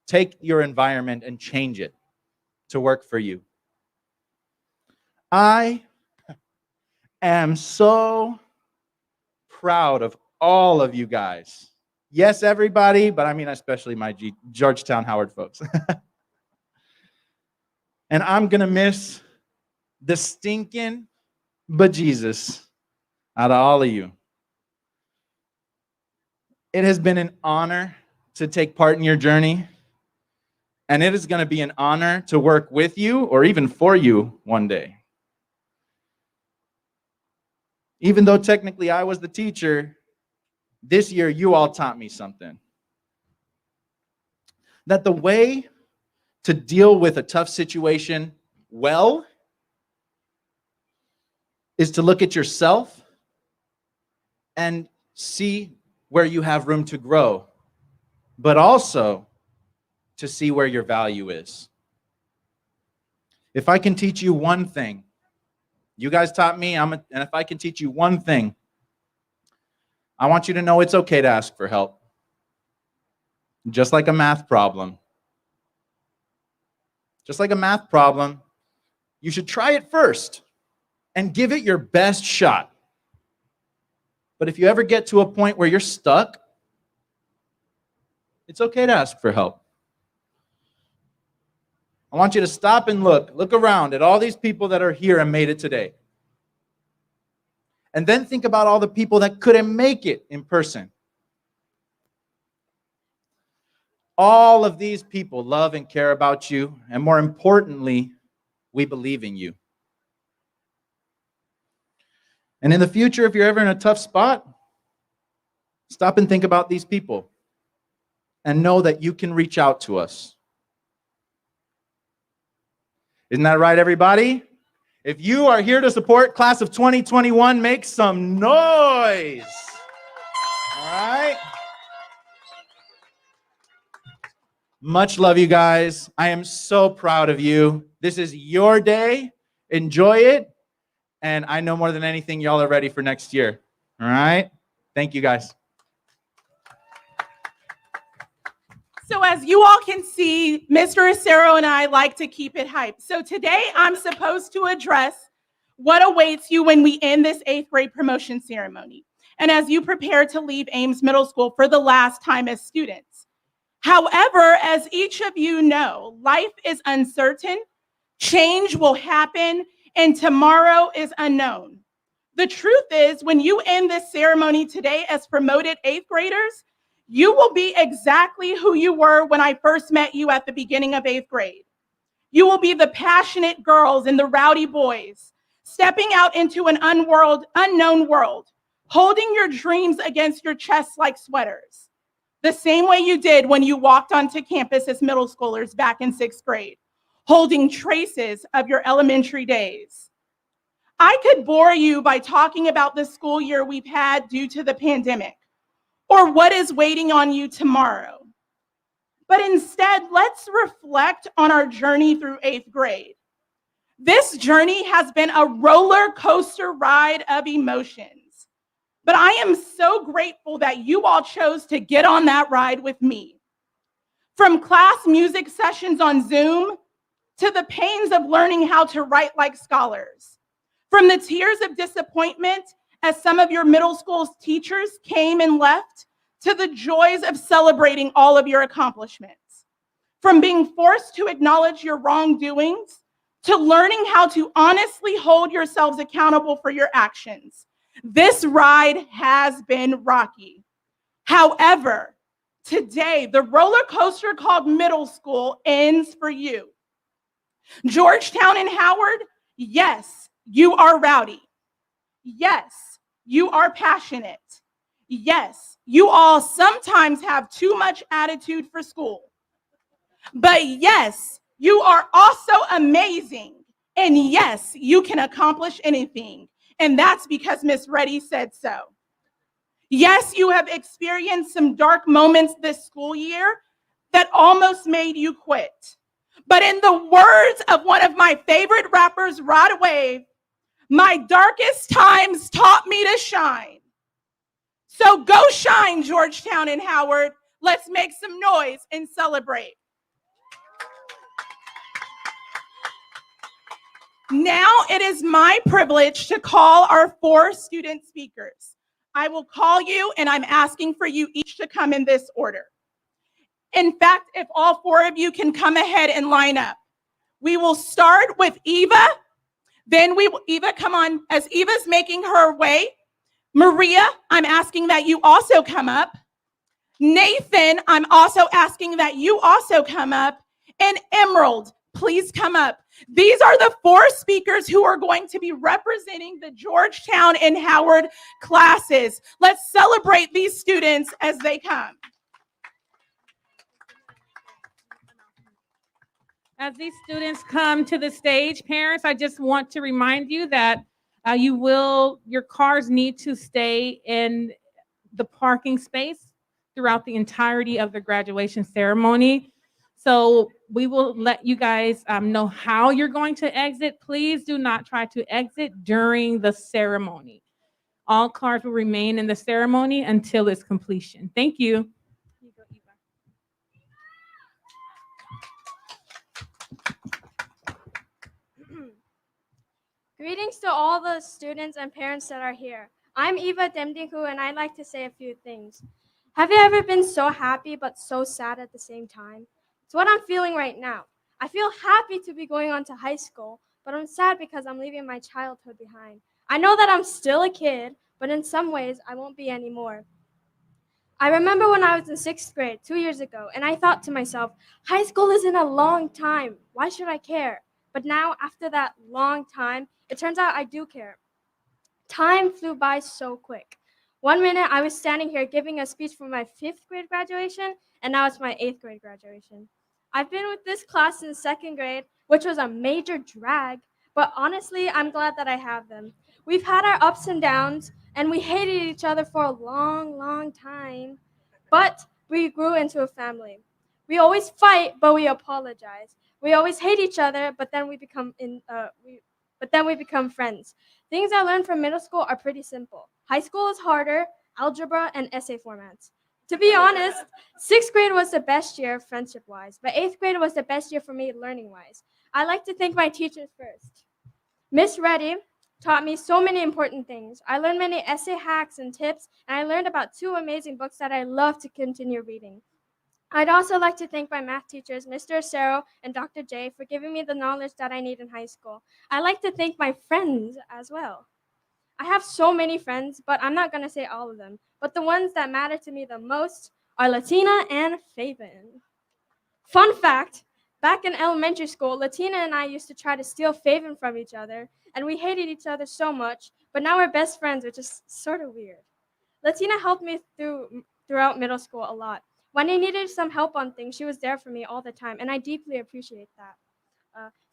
Take your environment and change it to work for you. I am so proud of all of you guys. Yes, everybody, but I mean especially my Georgetown Howard folks. And I'm going to miss the stinking bejesus out of all of you. It has been an honor to take part in your journey, and it is going to be an honor to work with you or even for you one day. Even though technically I was the teacher, this year you all taught me something. That the way to deal with a tough situation well is to look at yourself and see where you have room to grow, but also to see where your value is. If I can teach you one thing, you guys taught me, and if I can teach you one thing, I want you to know it's okay to ask for help. Just like a math problem. Just like a math problem, you should try it first and give it your best shot. But if you ever get to a point where you're stuck, it's okay to ask for help. I want you to stop and look around at all these people that are here and made it today. And then think about all the people that couldn't make it in person. All of these people love and care about you, and more importantly, we believe in you. And in the future, if you're ever in a tough spot, stop and think about these people and know that you can reach out to us. Isn't that right, everybody? If you are here to support class of 2021, make some noise. All right? Much love, you guys. I am so proud of you. This is your day. Enjoy it. And I know more than anything, y'all are ready for next year. All right? Thank you, guys. So as you all can see, Mr. Acero and I like to keep it hype. So today I'm supposed to address what awaits you when we end this 8th grade promotion ceremony, and as you prepare to leave Ames Middle School for the last time as students. However, as each of you know, life is uncertain, change will happen, and tomorrow is unknown. The truth is, when you end this ceremony today as promoted 8th graders, you will be exactly who you were when I first met you at the beginning of 8th grade. You will be the passionate girls and the rowdy boys, stepping out into an unknown world, holding your dreams against your chests like sweaters, the same way you did when you walked onto campus as middle schoolers back in 6th grade, holding traces of your elementary days. I could bore you by talking about the school year we've had due to the pandemic, or what is waiting on you tomorrow. But instead, let's reflect on our journey through 8th grade. This journey has been a roller coaster ride of emotions, but I am so grateful that you all chose to get on that ride with me. From class music sessions on Zoom to the pains of learning how to write like scholars, from the tears of disappointment as some of your middle school teachers came and left, to the joys of celebrating all of your accomplishments. From being forced to acknowledge your wrongdoings, to learning how to honestly hold yourselves accountable for your actions. This ride has been rocky. However, today, the roller coaster called middle school ends for you. Georgetown and Howard, yes, you are rowdy. Yes, you are passionate. Yes, you all sometimes have too much attitude for school. But yes, you are also amazing. And yes, you can accomplish anything. And that's because Miss Readye said so. Yes, you have experienced some dark moments this school year that almost made you quit. But in the words of one of my favorite rappers, Readye, my darkest times taught me to shine. So go shine, Georgetown and Howard. Let's make some noise and celebrate. Now it is my privilege to call our 4 student speakers. I will call you, and I'm asking for you each to come in this order. In fact, if all 4 of you can come ahead and line up. We will start with Eva. Then Eva, come on. As Eva's making her way, Maria, I'm asking that you also come up. Nathan, I'm also asking that you also come up. And Emerald, please come up. These are the 4 speakers who are going to be representing the Georgetown and Howard classes. Let's celebrate these students as they come. As these students come to the stage, parents, I just want to remind you that your cars need to stay in the parking space throughout the entirety of the graduation ceremony. So we will let you guys know how you're going to exit. Please do not try to exit during the ceremony. All cars will remain in the ceremony until its completion. Thank you. Greetings to all the students and parents that are here. I'm Eva Demdinku, and I'd like to say a few things. Have you ever been so happy but so sad at the same time? It's what I'm feeling right now. I feel happy to be going on to high school, but I'm sad because I'm leaving my childhood behind. I know that I'm still a kid, but in some ways I won't be anymore. I remember when I was in 6th grade 2 years ago, and I thought to myself, high school isn't a long time. Why should I care? But now, after that long time, it turns out I do care. Time flew by so quick. 1 minute I was standing here giving a speech for my 5th grade graduation, and now it's my 8th grade graduation. I've been with this class since 2nd grade, which was a major drag, but honestly, I'm glad that I have them. We've had our ups and downs, and we hated each other for a long, long time, but we grew into a family. We always fight, but we apologize. We always hate each other, but then we become friends. Things I learned from middle school are pretty simple. High school is harder, algebra and essay formats. To be honest, 6th grade was the best year friendship-wise, but 8th grade was the best year for me learning-wise. I like to thank my teachers first. Miss Readye taught me so many important things. I learned many essay hacks and tips, and I learned about 2 amazing books that I love to continue reading. I'd also like to thank my math teachers, Mr. Acero and Dr. J, for giving me the knowledge that I need in high school. I'd like to thank my friends as well. I have so many friends, but I'm not going to say all of them. But the ones that matter to me the most are Latina and Faven. Fun fact, back in elementary school, Latina and I used to try to steal Faven from each other, and we hated each other so much, but now we're best friends, which is sort of weird. Latina helped me throughout middle school a lot. When I needed some help on things, she was there for me all the time, and I deeply appreciate that.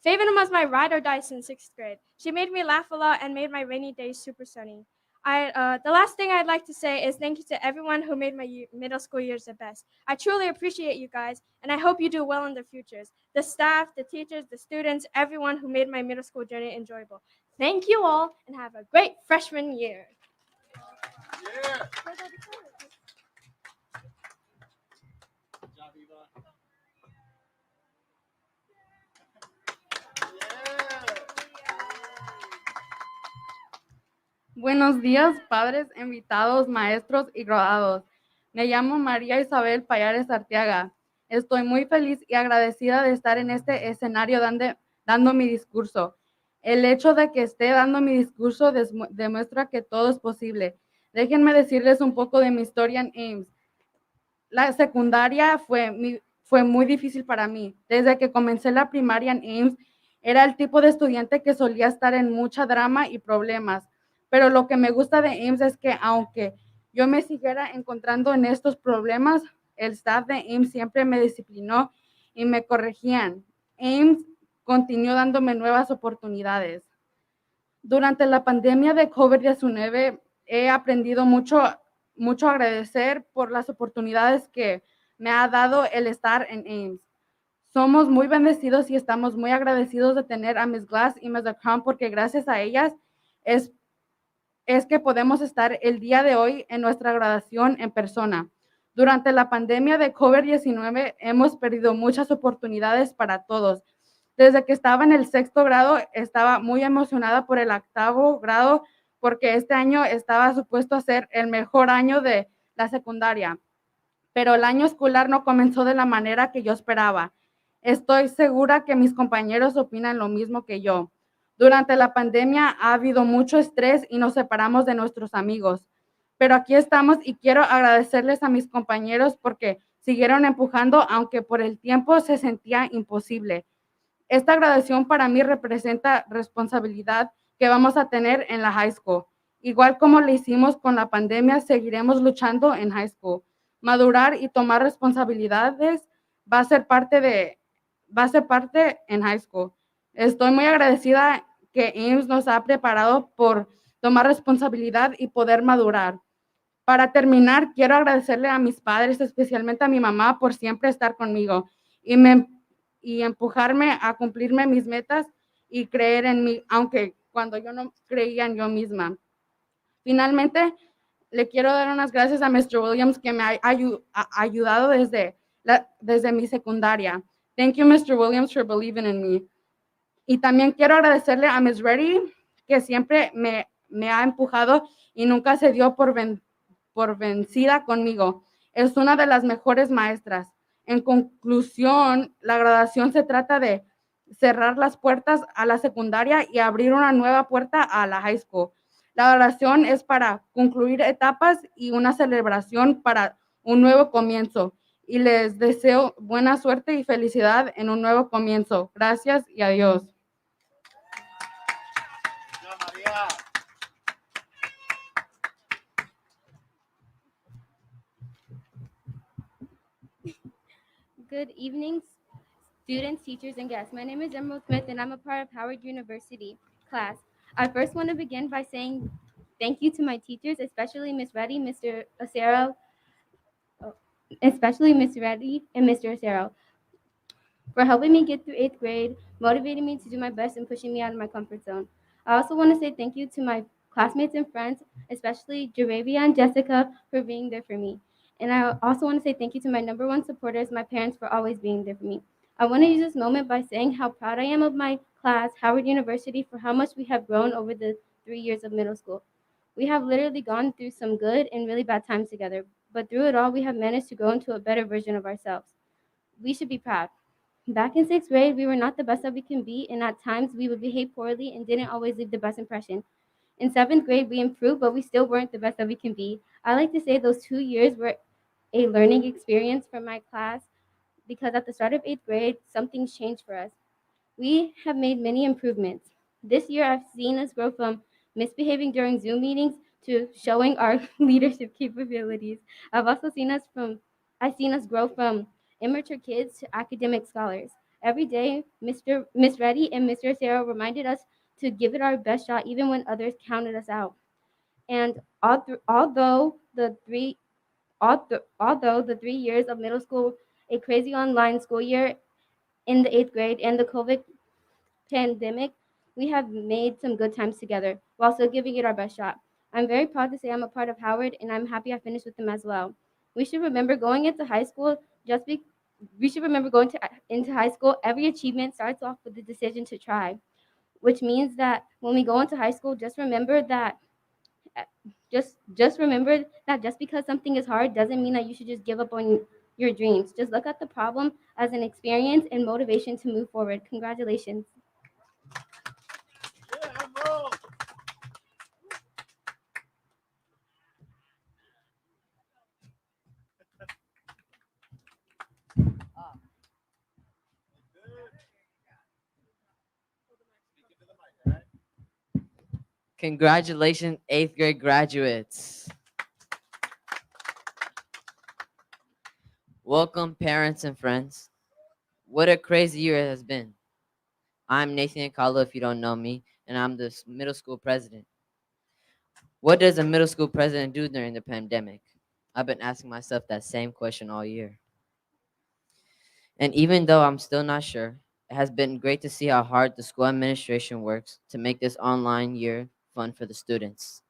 Faven was my ride or die since 6th grade. She made me laugh a lot and made my rainy days super sunny. The last thing I'd like to say is thank you to everyone who made my middle school years the best. I truly appreciate you guys, and I hope you do well in the futures. The staff, the teachers, the students, everyone who made my middle school journey enjoyable. Thank you all, and have a great freshman year. Yeah. Buenos días, padres, invitados, maestros y graduados. Me llamo María Isabel Payares Arteaga. Estoy muy feliz y agradecida de estar en este escenario dando mi discurso. El hecho de que esté dando mi discurso demuestra que todo es posible. Déjenme decirles un poco de mi historia en Ames. La secundaria fue muy difícil para mí. Desde que comencé la primaria en Ames, era el tipo de estudiante que solía estar en mucha drama y problemas. Pero lo que me gusta de Ames es que aunque yo me siguiera encontrando en estos problemas, el staff de Ames siempre me disciplinó y me corregían. Ames continuó dándome nuevas oportunidades. Durante la pandemia de COVID-19 he aprendido mucho a agradecer por las oportunidades que me ha dado el estar en Ames. Somos muy bendecidos y estamos muy agradecidos de tener a Miss Glass y Miss Crown porque gracias a ellas es que podemos estar el día de hoy en nuestra graduación en persona. Durante la pandemia de COVID-19 hemos perdido muchas oportunidades para todos. Desde que estaba en el 6º grado, estaba muy emocionada por el 8º grado porque este año estaba supuesto a ser el mejor año de la secundaria. Pero el año escolar no comenzó de la manera que yo esperaba. Estoy segura que mis compañeros opinan lo mismo que yo. Durante la pandemia ha habido mucho estrés y nos separamos de nuestros amigos. Pero aquí estamos y quiero agradecerles a mis compañeros porque siguieron empujando aunque por el tiempo se sentía imposible. Esta graduación para mí representa responsabilidad que vamos a tener en la high school. Igual como lo hicimos con la pandemia, seguiremos luchando en high school. Madurar y tomar responsabilidades va a ser parte en high school. Estoy muy agradecida que Ames nos ha preparado por tomar responsabilidad y poder madurar. Para terminar, quiero agradecerle a mis padres, especialmente a mi mamá, por siempre estar conmigo y empujarme a cumplirme mis metas y creer en mí, aunque cuando yo no creía en yo misma. Finalmente, le quiero dar unas gracias a Mr. Williams que me ha ayudado desde mi secundaria. Thank you, Mr. Williams, for believing in me. Y también quiero agradecerle a Miss Readye, que siempre me ha empujado y nunca se dio por vencida conmigo. Es una de las mejores maestras. En conclusión, la graduación se trata de cerrar las puertas a la secundaria y abrir una nueva puerta a la high school. La graduación es para concluir etapas y una celebración para un nuevo comienzo. Y les deseo buena suerte y felicidad en un nuevo comienzo. Gracias y adiós. Good evening, students, teachers, and guests. My name is Emerald Smith, and I'm a part of Howard University class. I first want to begin by saying thank you to my teachers, especially Miss Readye, Mr. Acero, especially Miss Readye and Mr. Acero, for helping me get through 8th grade, motivating me to do my best, and pushing me out of my comfort zone. I also want to say thank you to my classmates and friends, especially Jaravia and Jessica, for being there for me. And I also want to say thank you to my number one supporters, my parents, for always being there for me. I want to use this moment by saying how proud I am of my class, Howard University, for how much we have grown over the 3 years of middle school. We have literally gone through some good and really bad times together, but through it all, we have managed to grow into a better version of ourselves. We should be proud. Back in 6th grade, we were not the best that we can be, and at times we would behave poorly and didn't always leave the best impression. In 7th grade, we improved, but we still weren't the best that we can be. I like to say those 2 years were a learning experience for my class because at the start of 8th grade, something's changed for us. We have made many improvements. This year, I've seen us grow from misbehaving during Zoom meetings to showing our leadership capabilities. I've seen us grow from immature kids to academic scholars. Every day, Miss Readye and Mr. Sarah reminded us to give it our best shot even when others counted us out. And although the 3 years of middle school, a crazy online school year in the 8th grade, and the COVID pandemic, we have made some good times together while still giving it our best shot. I'm very proud to say I'm a part of Howard, and I'm happy I finished with them as well. We should remember going into high school into high school, every achievement starts off with the decision to try, which means that when we go into high school, just remember that just because something is hard doesn't mean that you should just give up on your dreams. Just look at the problem as an experience and motivation to move forward. Congratulations. Congratulations, 8th grade graduates. Welcome, parents and friends. What a crazy year it has been. I'm Nathan Akalo, if you don't know me, and I'm the middle school president. What does a middle school president do during the pandemic? I've been asking myself that same question all year. And even though I'm still not sure, it has been great to see how hard the school administration works to make this online year fun for the students.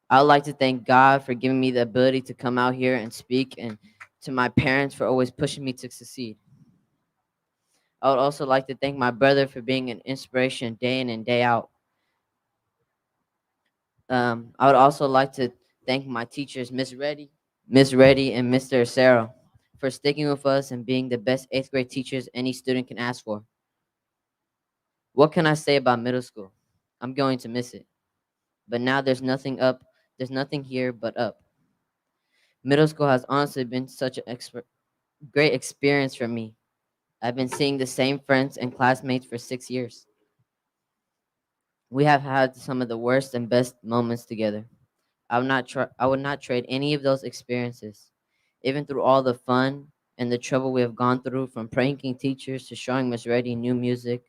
I would like to thank God for giving me the ability to come out here and speak, and to my parents for always pushing me to succeed. I would also like to thank my brother for being an inspiration day in and day out. I would also like to thank my teachers, Miss Readye, and Mr. Acero, for sticking with us and being the best 8th grade teachers any student can ask for. What can I say about middle school? I'm going to miss it. But now there's nothing here but up. Middle school has honestly been such a great experience for me. I've been seeing the same friends and classmates for 6 years. We have had some of the worst and best moments together. I would not trade any of those experiences. Even through all the fun and the trouble we have gone through, from pranking teachers to showing Miss Readye new music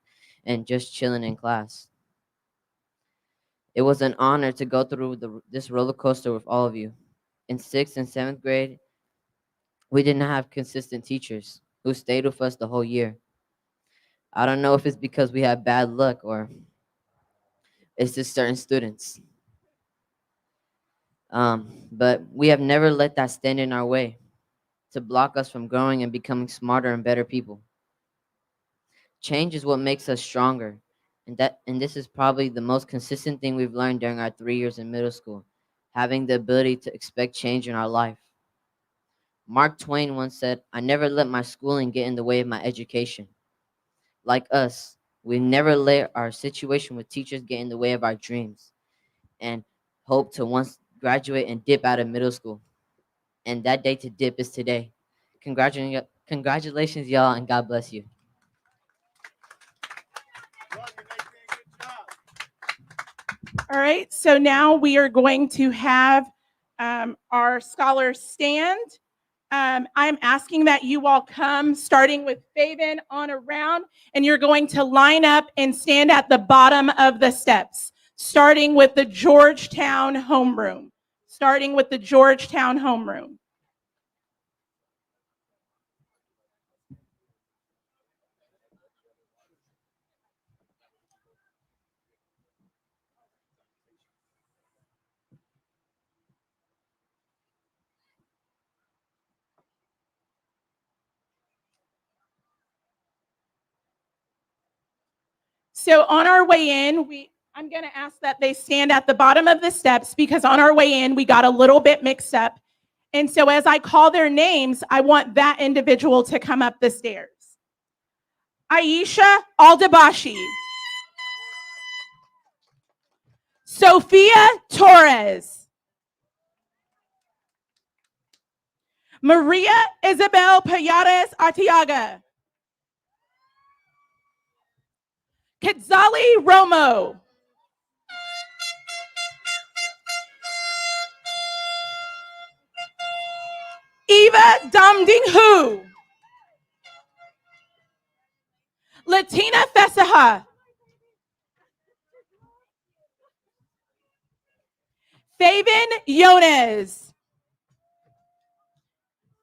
and just chilling in class. It was an honor to go through this roller coaster with all of you. In 6th and 7th grade, we didn't have consistent teachers who stayed with us the whole year. I don't know if it's because we had bad luck or it's just certain students. But we have never let that stand in our way to block us from growing and becoming smarter and better people. Change is what makes us stronger, and this is probably the most consistent thing we've learned during our 3 years in middle school, having the ability to expect change in our life. Mark Twain once said, "I never let my schooling get in the way of my education." Like us, we never let our situation with teachers get in the way of our dreams and hope to once graduate and dip out of middle school. And that day to dip is today. Congratulations, y'all, and God bless you. All right, so now we are going to have our scholars stand. I'm asking that you all come, starting with Faven on around, and you're going to line up and stand at the bottom of the steps, starting with the Georgetown homeroom. Starting with the Georgetown homeroom. So on our way in, I'm going to ask that they stand at the bottom of the steps, because on our way in, we got a little bit mixed up. And so as I call their names, I want that individual to come up the stairs. Aisha Aldabashi. Sophia Torres. Maria Isabel Payares Artiaga. Kitzali Romo. Eva Damding Hu. Latina Fesaha. Fabian Yones.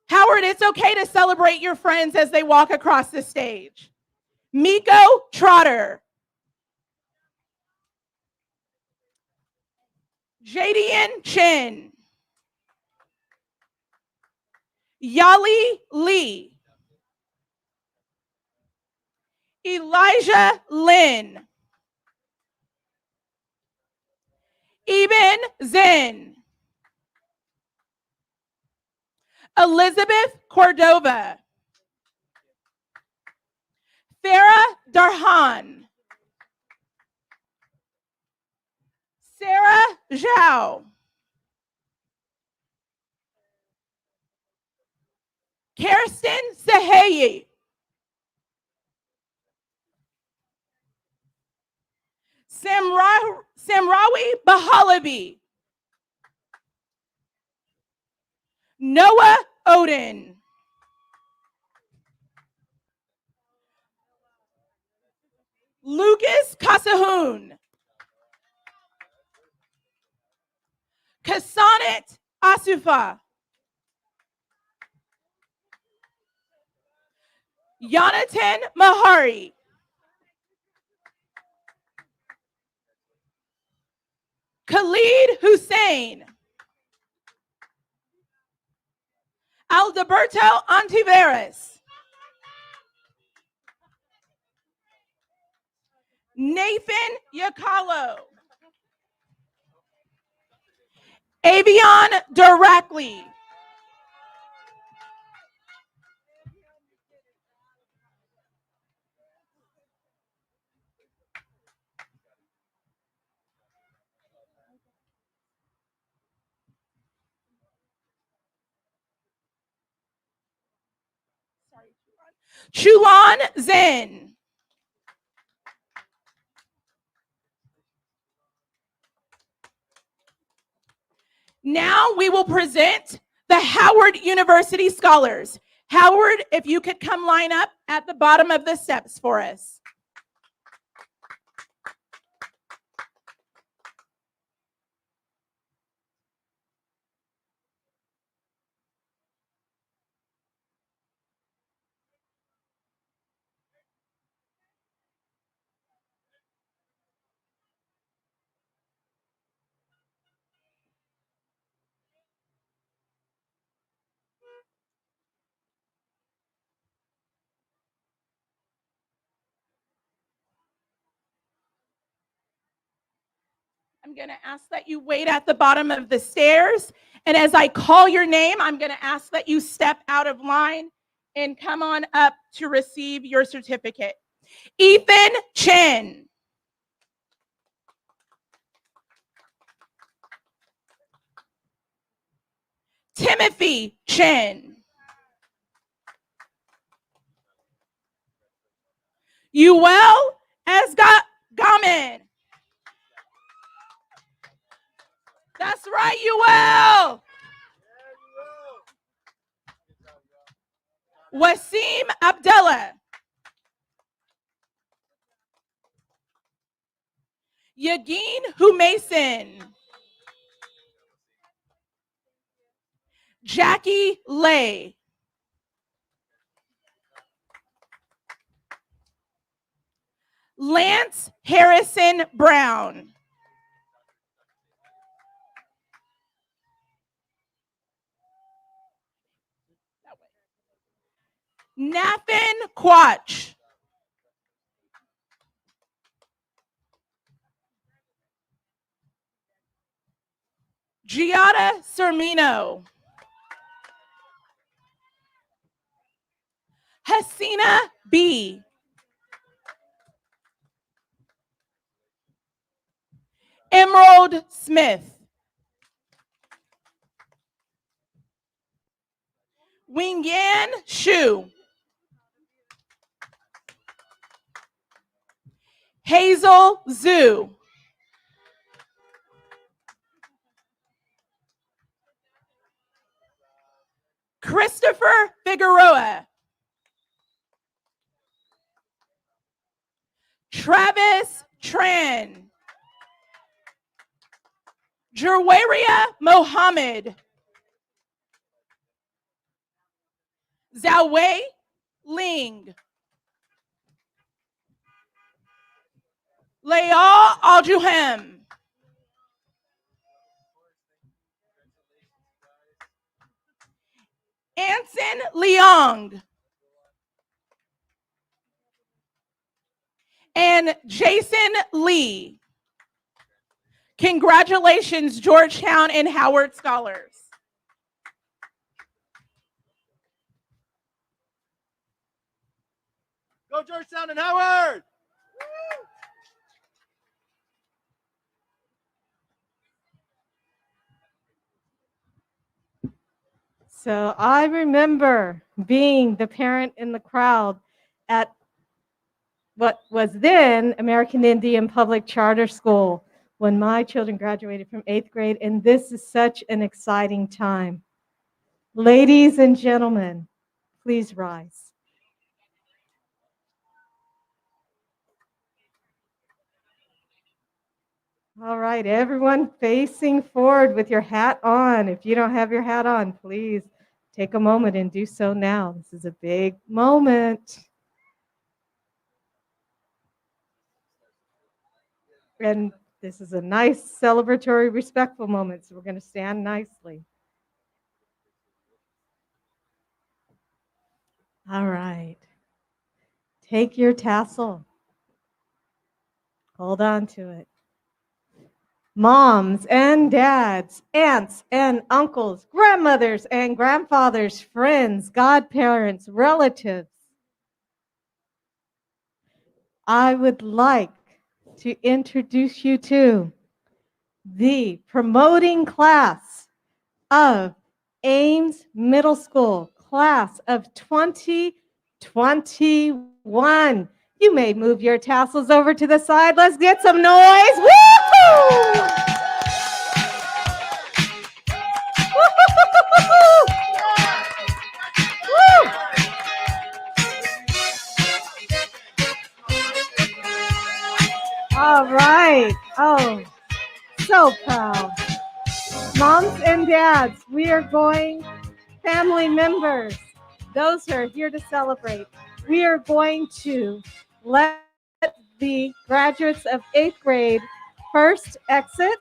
Howard, it's okay to celebrate your friends as they walk across the stage. Miko Trotter. Jadian Chin. Yali Lee. Elijah Lin. Eben Zin. Elizabeth Cordova. Farah Darhan. Sarah Zhao. Kirsten Sahayi. Samrawi Bahalabi. Noah Odin. Lucas Kasahun. Kasanit Asufa. Yonatan Mahari. Khalid Hussein. Alberto Antiveros. Nathan Yakalo. Avion directly. Chuan Zen. Now we will present the Howard University Scholars. Howard, if you could come line up at the bottom of the steps for us. I'm going to ask that you wait at the bottom of the stairs. And as I call your name, I'm going to ask that you step out of line and come on up to receive your certificate. Ethan Chen. Timothy Chen. Yuel Gaman. That's right, Yuel. Wasim Abdullah. Yagin Humason. Jackie Lay. Lance Harrison Brown. Nathan Quach. Giada Sermino. Hasina B. Emerald Smith. Wingyan Shu. Hazel Zhu. Christopher Figueroa. Travis Tran. Jerwaria Mohammed. Zhao Ling. Leal Aljuhem. Anson Leong. And Jason Lee. Congratulations, Georgetown and Howard Scholars. Go Georgetown and Howard! So I remember being the parent in the crowd at what was then American Indian Public Charter School when my children graduated from 8th grade, and this is such an exciting time. Ladies and gentlemen, please rise. All right, everyone facing forward with your hat on. If you don't have your hat on, please take a moment and do so now. This is a big moment. And this is a nice celebratory, respectful moment, so we're going to stand nicely. All right. Take your tassel. Hold on to it. Moms and dads, aunts and uncles, grandmothers and grandfathers, friends, godparents, relatives. I would like to introduce you to the promoting class of Ames Middle School, class of 2021. You may move your tassels over to the side. Let's get some noise. Woo! All right. Oh, so proud. Moms and dads, we are going, family members, those who are here to celebrate, we are going to let the graduates of 8th grade first exit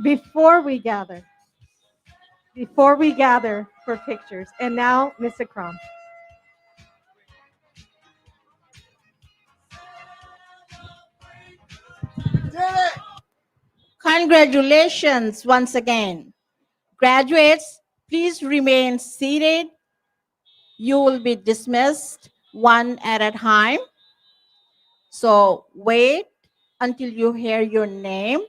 before we gather for pictures. And now, Ms. Akram. Congratulations once again. Graduates, please remain seated. You will be dismissed one at a time. So wait until you hear your name,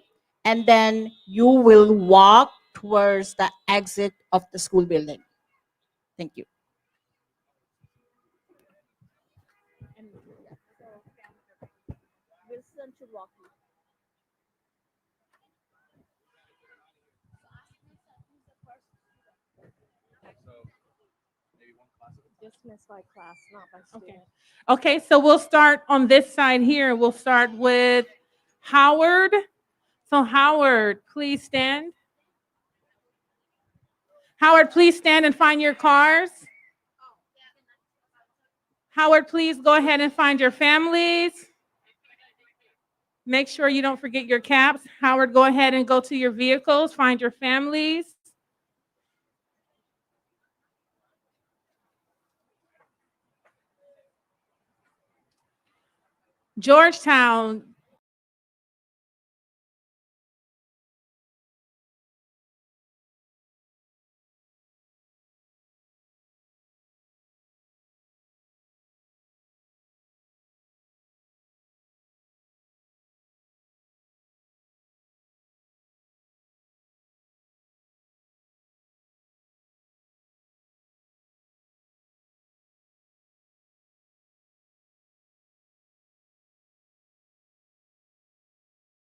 and then you will walk towards the exit of the school building. Thank you. Dismissed by class, not by student. Okay, so we'll start on this side here. We'll start with Howard. So Howard, please stand. Howard, please stand and find your cars. Howard, please go ahead and find your families. Make sure you don't forget your caps. Howard, go ahead and go to your vehicles, find your families. Georgetown,